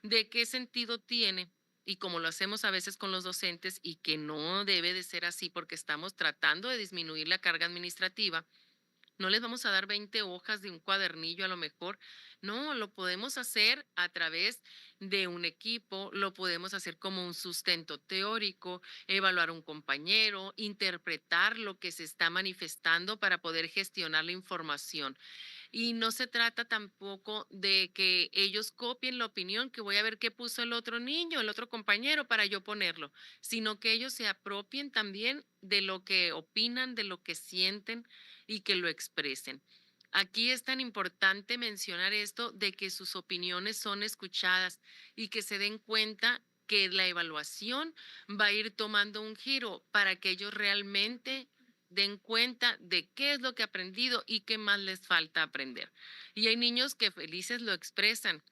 de qué sentido tiene y como lo hacemos a veces con los docentes y que no debe de ser así porque estamos tratando de disminuir la carga administrativa, no les vamos a dar 20 hojas de un cuadernillo a lo mejor. No, lo podemos hacer a través de un equipo, lo podemos hacer como un sustento teórico, evaluar un compañero, interpretar lo que se está manifestando para poder gestionar la información. Y no se trata tampoco de que ellos copien la opinión, que voy a ver qué puso el otro niño, el otro compañero para yo ponerlo, sino que ellos se apropien también de lo que opinan, de lo que sienten y que lo expresen. Aquí es tan importante mencionar esto de que sus opiniones son escuchadas y que se den cuenta que la evaluación va a ir tomando un giro para que ellos realmente den cuenta de qué es lo que ha aprendido y qué más les falta aprender. Y hay niños que felices lo expresan.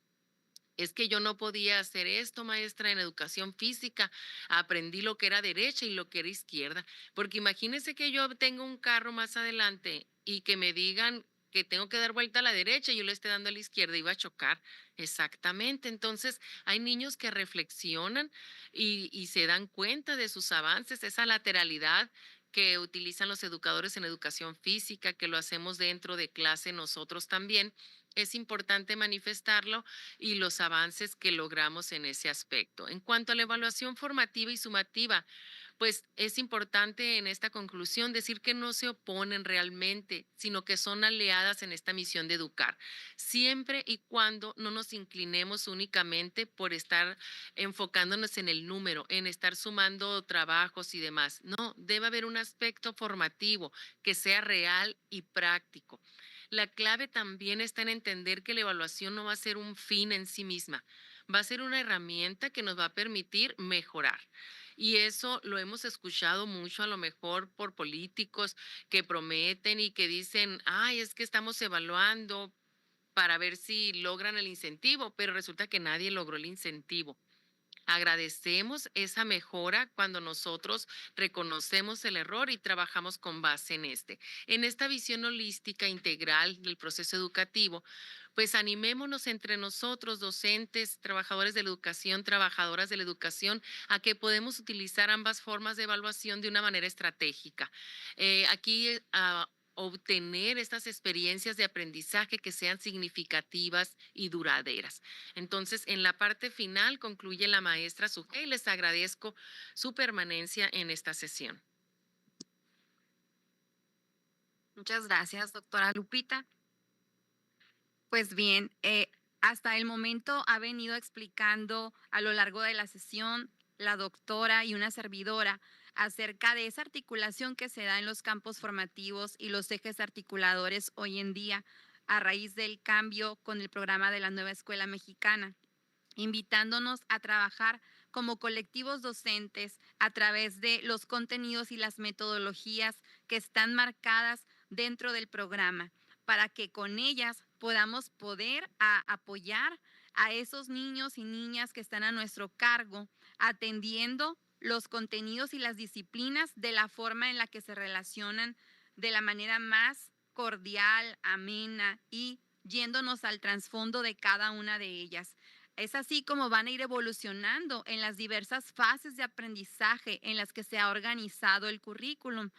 Es que yo no podía hacer esto, maestra, en educación física. Aprendí lo que era derecha y lo que era izquierda. Porque imagínense que yo tengo un carro más adelante y que me digan que tengo que dar vuelta a la derecha y yo le esté dando a la izquierda, iba a chocar. Exactamente. Entonces, hay niños que reflexionan y se dan cuenta de sus avances, esa lateralidad que utilizan los educadores en educación física, que lo hacemos dentro de clase nosotros también. Es importante manifestarlo y los avances que logramos en ese aspecto. En cuanto a la evaluación formativa y sumativa, pues es importante en esta conclusión decir que no se oponen realmente, sino que son aliadas en esta misión de educar, siempre y cuando no nos inclinemos únicamente por estar enfocándonos en el número, en estar sumando trabajos y demás. No, debe haber un aspecto formativo que sea real y práctico. La clave también está en entender que la evaluación no va a ser un fin en sí misma, va a ser una herramienta que nos va a permitir mejorar. Y eso lo hemos escuchado mucho a lo mejor por políticos que prometen y que dicen, ay, es que estamos evaluando para ver si logran el incentivo, pero resulta que nadie logró el incentivo. Agradecemos esa mejora cuando nosotros reconocemos el error y trabajamos con base en este. En esta visión holística integral del proceso educativo, pues animémonos entre nosotros, docentes, trabajadores de la educación, trabajadoras de la educación, a que podemos utilizar ambas formas de evaluación de una manera estratégica. Aquí obtener estas experiencias de aprendizaje que sean significativas y duraderas. Entonces, en la parte final concluye la maestra Sujei y les agradezco su permanencia en esta sesión. Muchas gracias, doctora Lupita. Pues bien, hasta el momento ha venido explicando a lo largo de la sesión la doctora y una servidora acerca de esa articulación que se da en los campos formativos y los ejes articuladores hoy en día a raíz del cambio con el programa de la nueva escuela mexicana, invitándonos a trabajar como colectivos docentes a través de los contenidos y las metodologías que están marcadas dentro del programa, para que con ellas podamos apoyar a esos niños y niñas que están a nuestro cargo, atendiendo los contenidos y las disciplinas de la forma en la que se relacionan de la manera más cordial, amena y yéndonos al trasfondo de cada una de ellas. Es así como van a ir evolucionando en las diversas fases de aprendizaje en las que se ha organizado el currículum.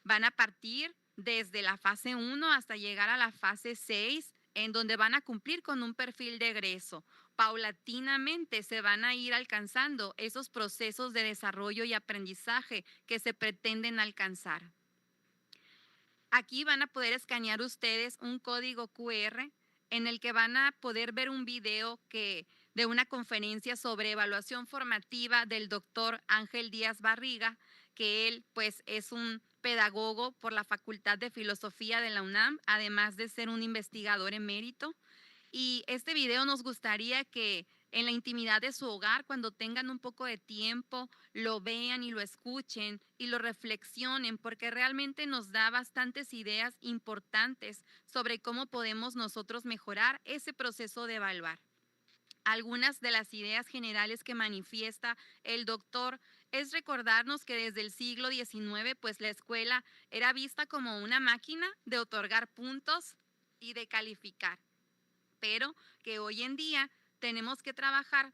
Van a partir desde la fase 1 hasta llegar a la fase 6, en donde van a cumplir con un perfil de egreso. Paulatinamente se van a ir alcanzando esos procesos de desarrollo y aprendizaje que se pretenden alcanzar. Aquí van a poder escanear ustedes un código QR en el que van a poder ver un video de una conferencia sobre evaluación formativa del doctor Ángel Díaz Barriga, que él pues es un pedagogo por la Facultad de Filosofía de la UNAM, además de ser un investigador emérito. Y este video nos gustaría que en la intimidad de su hogar, cuando tengan un poco de tiempo, lo vean y lo escuchen y lo reflexionen, porque realmente nos da bastantes ideas importantes sobre cómo podemos nosotros mejorar ese proceso de evaluar. Algunas de las ideas generales que manifiesta el doctor es recordarnos que desde el siglo XIX, pues la escuela era vista como una máquina de otorgar puntos y de calificar, pero que hoy en día tenemos que trabajar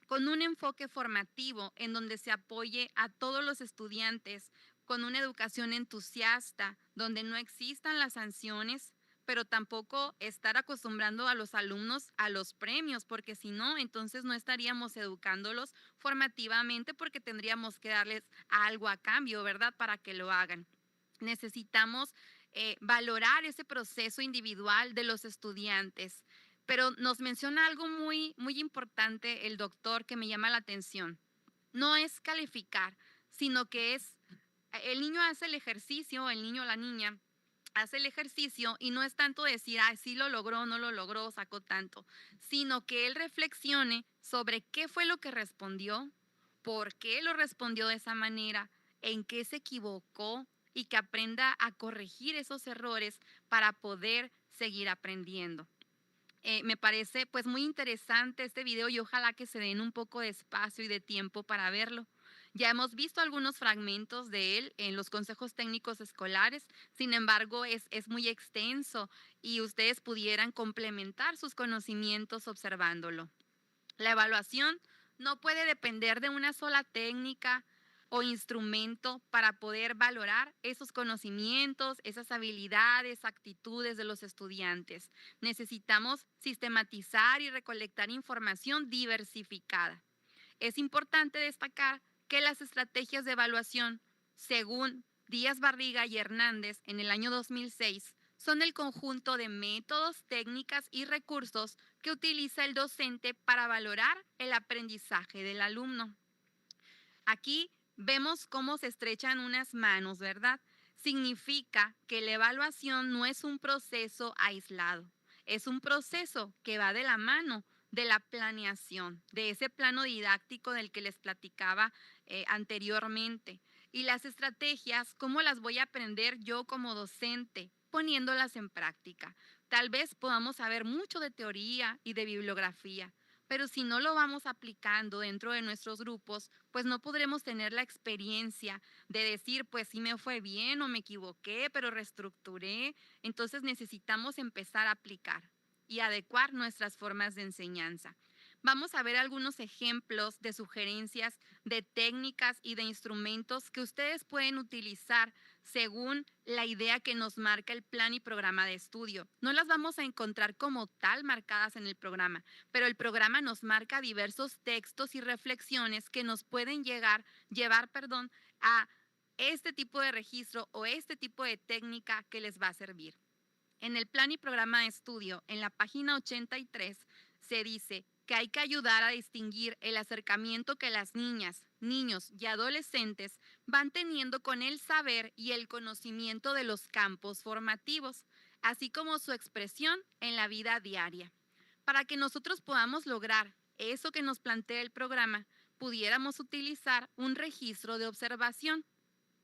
con un enfoque formativo en donde se apoye a todos los estudiantes con una educación entusiasta, donde no existan las sanciones, pero tampoco estar acostumbrando a los alumnos a los premios, porque si no, entonces no estaríamos educándolos formativamente, porque tendríamos que darles algo a cambio, ¿verdad? Para que lo hagan. Necesitamos valorar ese proceso individual de los estudiantes. Pero nos menciona algo muy, muy importante el doctor que me llama la atención. No es calificar, sino que el niño hace el ejercicio, el niño o la niña hace el ejercicio y no es tanto decir, sí lo logró, no lo logró, sacó tanto, sino que él reflexione sobre qué fue lo que respondió, por qué lo respondió de esa manera, en qué se equivocó y que aprenda a corregir esos errores para poder seguir aprendiendo. Me parece pues muy interesante este video y ojalá que se den un poco de espacio y de tiempo para verlo. Ya hemos visto algunos fragmentos de él en los consejos técnicos escolares, sin embargo es muy extenso y ustedes pudieran complementar sus conocimientos observándolo. La evaluación no puede depender de una sola técnica o instrumento para poder valorar esos conocimientos, esas habilidades, actitudes de los estudiantes. Necesitamos sistematizar y recolectar información diversificada. Es importante destacar que las estrategias de evaluación, según Díaz Barriga y Hernández en el año 2006, son el conjunto de métodos, técnicas y recursos que utiliza el docente para valorar el aprendizaje del alumno. Aquí vemos cómo se estrechan unas manos, ¿verdad? Significa que la evaluación no es un proceso aislado, es un proceso que va de la mano de la planeación, de ese plano didáctico del que les platicaba anteriormente. Y las estrategias, ¿cómo las voy a aprender yo como docente? Poniéndolas en práctica. Tal vez podamos saber mucho de teoría y de bibliografía, pero si no lo vamos aplicando dentro de nuestros grupos, pues no podremos tener la experiencia de decir, pues sí me fue bien o me equivoqué, pero reestructuré. Entonces necesitamos empezar a aplicar y adecuar nuestras formas de enseñanza. Vamos a ver algunos ejemplos de sugerencias de técnicas y de instrumentos que ustedes pueden utilizar según la idea que nos marca el plan y programa de estudio. No las vamos a encontrar como tal marcadas en el programa, pero el programa nos marca diversos textos y reflexiones que nos pueden llevar a este tipo de registro o este tipo de técnica que les va a servir. En el plan y programa de estudio, en la página 83, se dice que hay que ayudar a distinguir el acercamiento que las niñas, niños y adolescentes van teniendo con el saber y el conocimiento de los campos formativos. así como su expresión en la vida diaria. Para que nosotros podamos lograr eso que nos plantea el programa, pudiéramos utilizar un registro de observación.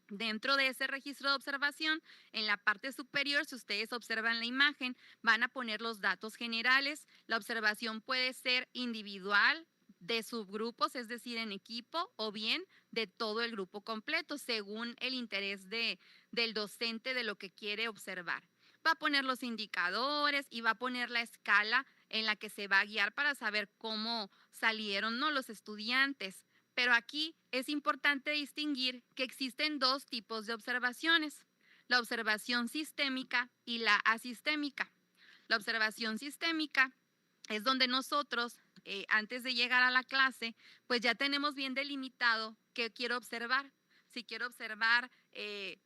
Dentro de ese registro de observación, en la parte superior, si ustedes observan la imagen, van a poner los datos generales. La observación puede ser individual, de subgrupos, es decir, en equipo, o bien de todo el grupo completo, según el interés del docente de lo que quiere observar. Va a poner los indicadores y va a poner la escala en la que se va a guiar para saber cómo salieron, ¿no?, los estudiantes. Pero aquí es importante distinguir que existen dos tipos de observaciones, la observación sistémica y la asistémica. La observación sistémica es donde nosotros, antes de llegar a la clase, pues ya tenemos bien delimitado qué quiero observar. Si quiero observar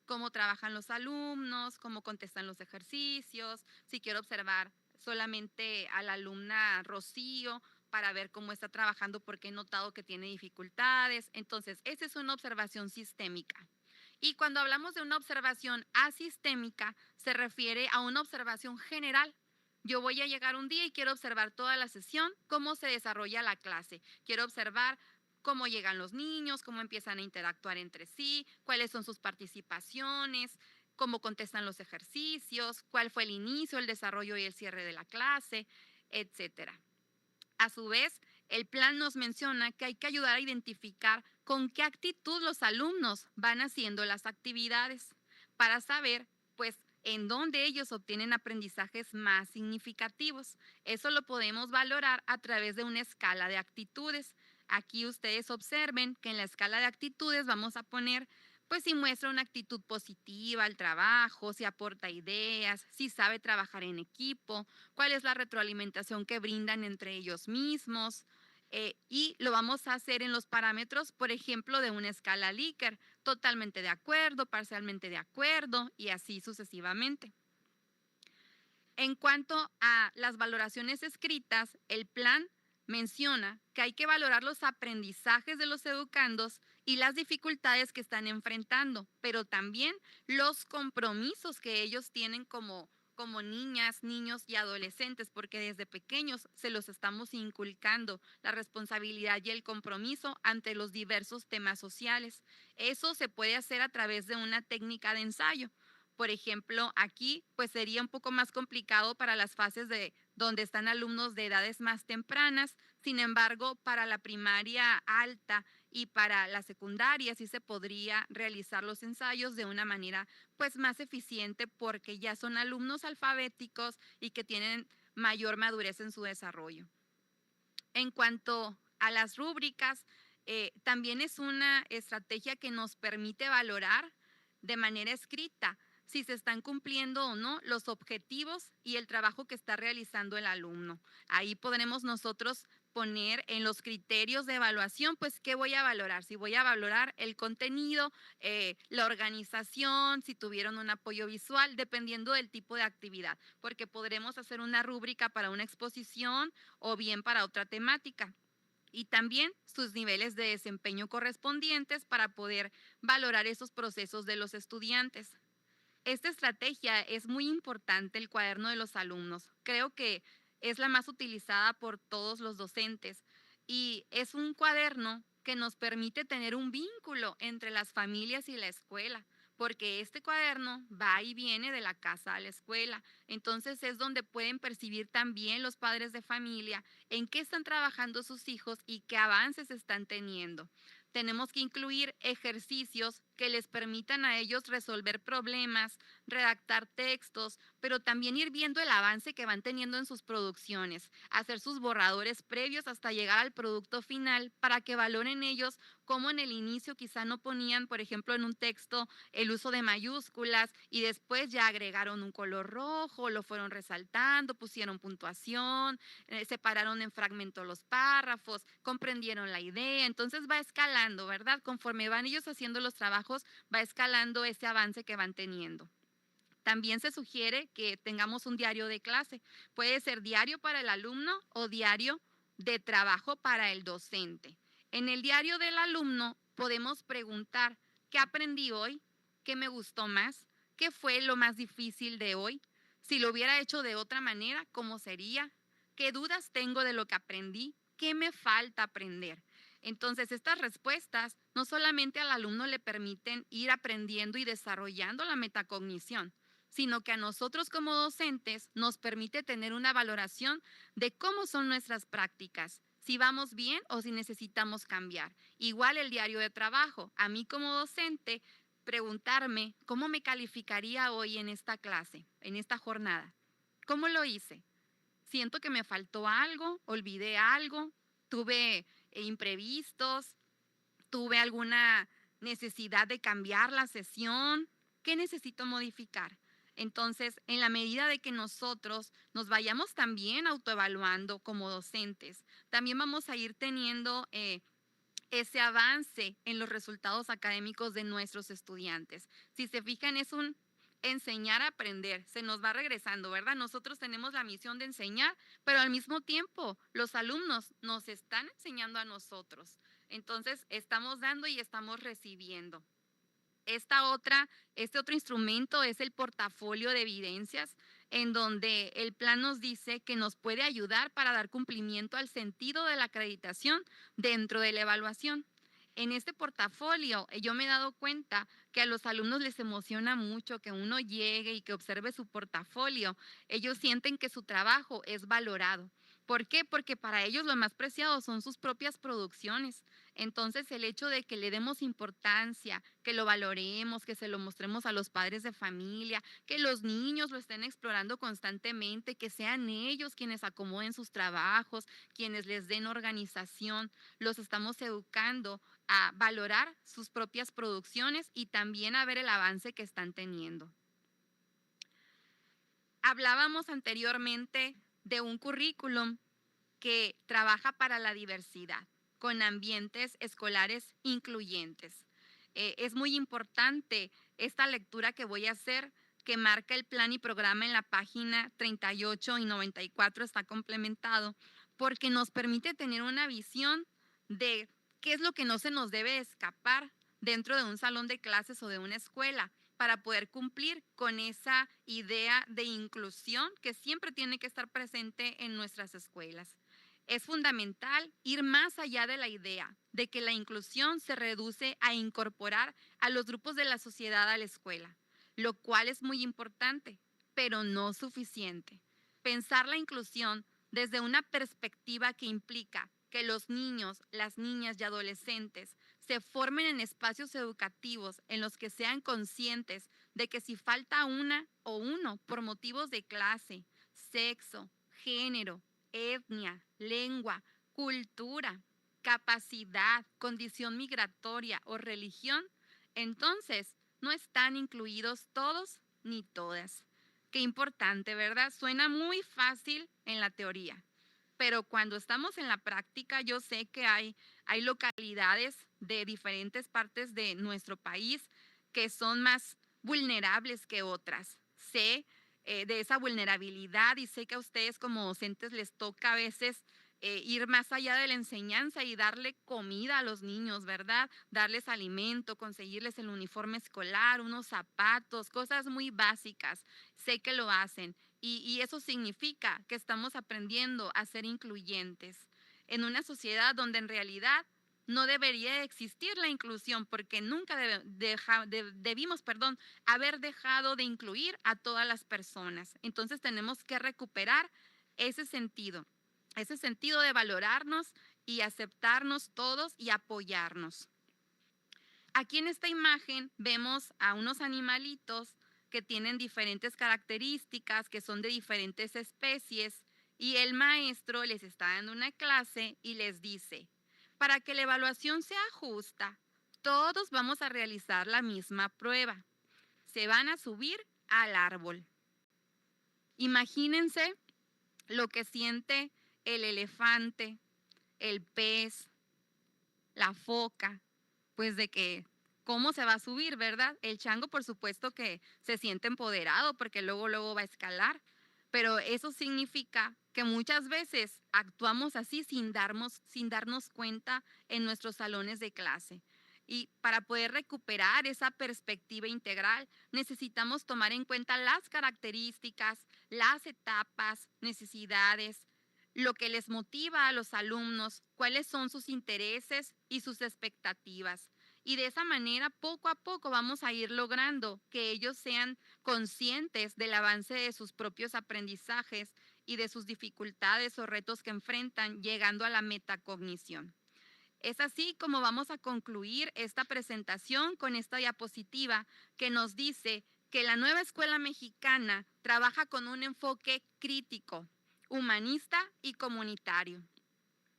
cómo trabajan los alumnos, cómo contestan los ejercicios, si quiero observar solamente a la alumna Rocío para ver cómo está trabajando porque he notado que tiene dificultades. Entonces, esa es una observación sistémica. Y cuando hablamos de una observación asistémica, se refiere a una observación general. Yo voy a llegar un día y quiero observar toda la sesión, cómo se desarrolla la clase. Quiero observar cómo llegan los niños, cómo empiezan a interactuar entre sí, cuáles son sus participaciones, cómo contestan los ejercicios, cuál fue el inicio, el desarrollo y el cierre de la clase, etcétera. A su vez, el plan nos menciona que hay que ayudar a identificar con qué actitud los alumnos van haciendo las actividades para saber, pues, en dónde ellos obtienen aprendizajes más significativos. Eso lo podemos valorar a través de una escala de actitudes. Aquí ustedes observen que en la escala de actitudes vamos a poner, pues, si muestra una actitud positiva al trabajo, si aporta ideas, si sabe trabajar en equipo, cuál es la retroalimentación que brindan entre ellos mismos. Y lo vamos a hacer en los parámetros, por ejemplo, de una escala Likert, totalmente de acuerdo, parcialmente de acuerdo y así sucesivamente. En cuanto a las valoraciones escritas, el plan menciona que hay que valorar los aprendizajes de los educandos y las dificultades que están enfrentando, pero también los compromisos que ellos tienen como niñas, niños y adolescentes, porque desde pequeños se los estamos inculcando la responsabilidad y el compromiso ante los diversos temas sociales. Eso se puede hacer a través de una técnica de ensayo. Por ejemplo, aquí pues sería un poco más complicado para las fases de donde están alumnos de edades más tempranas. Sin embargo, para la primaria alta y para la secundaria sí se podría realizar los ensayos de una manera pues más eficiente porque ya son alumnos alfabéticos y que tienen mayor madurez en su desarrollo. En cuanto a las rúbricas, también es una estrategia que nos permite valorar de manera escrita si se están cumpliendo o no los objetivos y el trabajo que está realizando el alumno. Ahí podremos nosotros poner en los criterios de evaluación, pues, ¿qué voy a valorar? Si voy a valorar el contenido, la organización, si tuvieron un apoyo visual, dependiendo del tipo de actividad, porque podremos hacer una rúbrica para una exposición o bien para otra temática. Y también sus niveles de desempeño correspondientes para poder valorar esos procesos de los estudiantes. Esta estrategia es muy importante, el cuaderno de los alumnos. Creo que es la más utilizada por todos los docentes y es un cuaderno que nos permite tener un vínculo entre las familias y la escuela, porque este cuaderno va y viene de la casa a la escuela. Entonces es donde pueden percibir también los padres de familia en qué están trabajando sus hijos y qué avances están teniendo. Tenemos que incluir ejercicios que les permitan a ellos resolver problemas, redactar textos, pero también ir viendo el avance que van teniendo en sus producciones, hacer sus borradores previos hasta llegar al producto final para que valoren ellos cómo en el inicio quizá no ponían, por ejemplo, en un texto el uso de mayúsculas y después ya agregaron un color rojo, lo fueron resaltando, pusieron puntuación, separaron en fragmentos los párrafos, comprendieron la idea, entonces va escalando, ¿verdad? Conforme van ellos haciendo los trabajos, va escalando ese avance que van teniendo. También se sugiere que tengamos un diario de clase. Puede ser diario para el alumno o diario de trabajo para el docente. En el diario del alumno podemos preguntar, ¿qué aprendí hoy? ¿Qué me gustó más? ¿Qué fue lo más difícil de hoy? Si lo hubiera hecho de otra manera, ¿cómo sería? ¿Qué dudas tengo de lo que aprendí? ¿Qué me falta aprender? Entonces, estas respuestas no solamente al alumno le permiten ir aprendiendo y desarrollando la metacognición, sino que a nosotros como docentes nos permite tener una valoración de cómo son nuestras prácticas, si vamos bien o si necesitamos cambiar. Igual el diario de trabajo, a mí como docente, preguntarme cómo me calificaría hoy en esta clase, en esta jornada. ¿Cómo lo hice? Siento que me faltó algo, olvidé algo, tuve imprevistos, tuve alguna necesidad de cambiar la sesión. ¿Qué necesito modificar? Entonces, en la medida de que nosotros nos vayamos también autoevaluando como docentes, también vamos a ir teniendo ese avance en los resultados académicos de nuestros estudiantes. Si se fijan, es un enseñar a aprender, se nos va regresando, ¿verdad? Nosotros tenemos la misión de enseñar, pero al mismo tiempo los alumnos nos están enseñando a nosotros. Entonces, estamos dando y estamos recibiendo. Este otro instrumento es el portafolio de evidencias, en donde el plan nos dice que nos puede ayudar para dar cumplimiento al sentido de la acreditación dentro de la evaluación. En este portafolio, yo me he dado cuenta que a los alumnos les emociona mucho que uno llegue y que observe su portafolio. Ellos sienten que su trabajo es valorado. ¿Por qué? Porque para ellos lo más preciado son sus propias producciones. Entonces, el hecho de que le demos importancia, que lo valoremos, que se lo mostremos a los padres de familia, que los niños lo estén explorando constantemente, que sean ellos quienes acomoden sus trabajos, quienes les den organización, los estamos educando a valorar sus propias producciones y también a ver el avance que están teniendo. Hablábamos anteriormente de un currículum que trabaja para la diversidad, con ambientes escolares incluyentes. Es muy importante esta lectura que voy a hacer, que marca el plan y programa en la página 38 y 94, está complementado, porque nos permite tener una visión de qué es lo que no se nos debe escapar dentro de un salón de clases o de una escuela, para poder cumplir con esa idea de inclusión que siempre tiene que estar presente en nuestras escuelas. Es fundamental ir más allá de la idea de que la inclusión se reduce a incorporar a los grupos de la sociedad a la escuela, lo cual es muy importante, pero no suficiente. Pensar la inclusión desde una perspectiva que implica que los niños, las niñas y adolescentes se formen en espacios educativos en los que sean conscientes de que si falta una o uno por motivos de clase, sexo, género, etnia, lengua, cultura, capacidad, condición migratoria o religión, entonces no están incluidos todos ni todas. Qué importante, ¿verdad? Suena muy fácil en la teoría, pero cuando estamos en la práctica, yo sé que hay localidades de diferentes partes de nuestro país que son más vulnerables que otras. Sé de esa vulnerabilidad y sé que a ustedes como docentes les toca a veces ir más allá de la enseñanza y darle comida a los niños, ¿verdad? Darles alimento, conseguirles el uniforme escolar, unos zapatos, cosas muy básicas. Sé que lo hacen y eso significa que estamos aprendiendo a ser incluyentes en una sociedad donde en realidad no debería existir la inclusión porque nunca debimos haber dejado de incluir a todas las personas. Entonces tenemos que recuperar ese sentido de valorarnos y aceptarnos todos y apoyarnos. Aquí en esta imagen vemos a unos animalitos que tienen diferentes características, que son de diferentes especies, y el maestro les está dando una clase y les dice: para que la evaluación sea justa, todos vamos a realizar la misma prueba. Se van a subir al árbol. Imagínense lo que siente el elefante, el pez, la foca, pues de que cómo se va a subir, ¿verdad? El chango, por supuesto que se siente empoderado porque luego va a escalar, pero eso significa que muchas veces actuamos así sin darnos cuenta en nuestros salones de clase. Y para poder recuperar esa perspectiva integral, necesitamos tomar en cuenta las características, las etapas, necesidades, lo que les motiva a los alumnos, cuáles son sus intereses y sus expectativas. Y de esa manera, poco a poco, vamos a ir logrando que ellos sean conscientes del avance de sus propios aprendizajes y de sus dificultades o retos que enfrentan, llegando a la metacognición. Es así como vamos a concluir esta presentación con esta diapositiva que nos dice que la nueva escuela mexicana trabaja con un enfoque crítico, humanista y comunitario,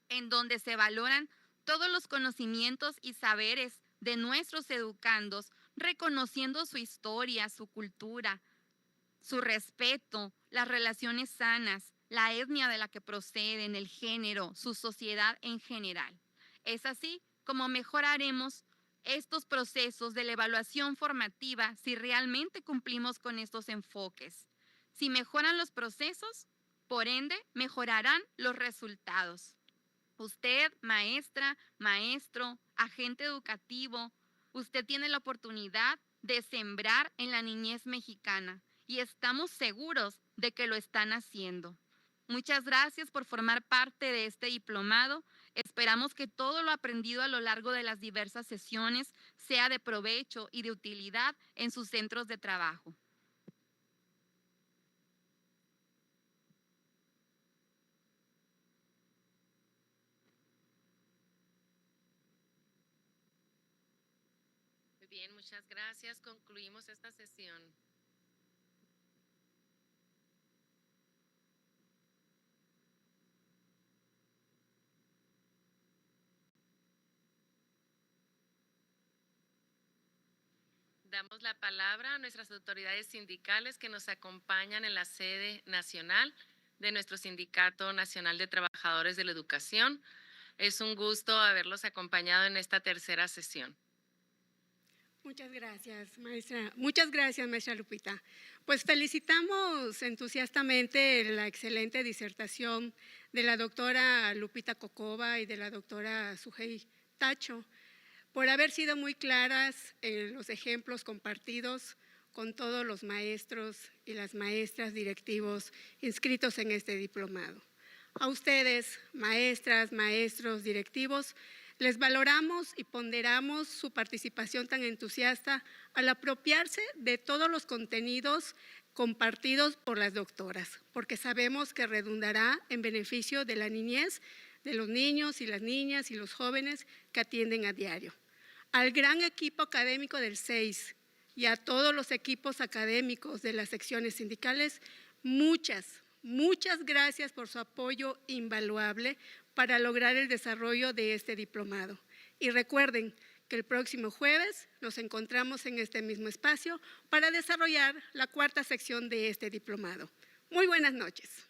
en donde se valoran todos los conocimientos y saberes de nuestros educandos, reconociendo su historia, su cultura, su respeto, las relaciones sanas, la etnia de la que proceden, el género, su sociedad en general. Es así como mejoraremos estos procesos de la evaluación formativa si realmente cumplimos con estos enfoques. Si mejoran los procesos, por ende, mejorarán los resultados. Usted, maestra, maestro, agente educativo, usted tiene la oportunidad de sembrar en la niñez mexicana y estamos seguros de que lo están haciendo. Muchas gracias por formar parte de este diplomado. Esperamos que todo lo aprendido a lo largo de las diversas sesiones sea de provecho y de utilidad en sus centros de trabajo. Muy bien, muchas gracias. Concluimos esta sesión. Damos la palabra a nuestras autoridades sindicales que nos acompañan en la sede nacional de nuestro Sindicato Nacional de Trabajadores de la Educación. Es un gusto haberlos acompañado en esta tercera sesión. Muchas gracias, maestra. Muchas gracias, maestra Lupita. Pues felicitamos entusiastamente la excelente disertación de la doctora Lupita Cocova y de la doctora Sujei Tacho, por haber sido muy claras en los ejemplos compartidos con todos los maestros y las maestras directivos inscritos en este diplomado. A ustedes, maestras, maestros, directivos, les valoramos y ponderamos su participación tan entusiasta al apropiarse de todos los contenidos compartidos por las doctoras, porque sabemos que redundará en beneficio de la niñez, de los niños y las niñas y los jóvenes que atienden a diario. Al gran equipo académico del CEIS y a todos los equipos académicos de las secciones sindicales, muchas gracias por su apoyo invaluable para lograr el desarrollo de este diplomado. Y recuerden que el próximo jueves nos encontramos en este mismo espacio para desarrollar la cuarta sección de este diplomado. Muy buenas noches.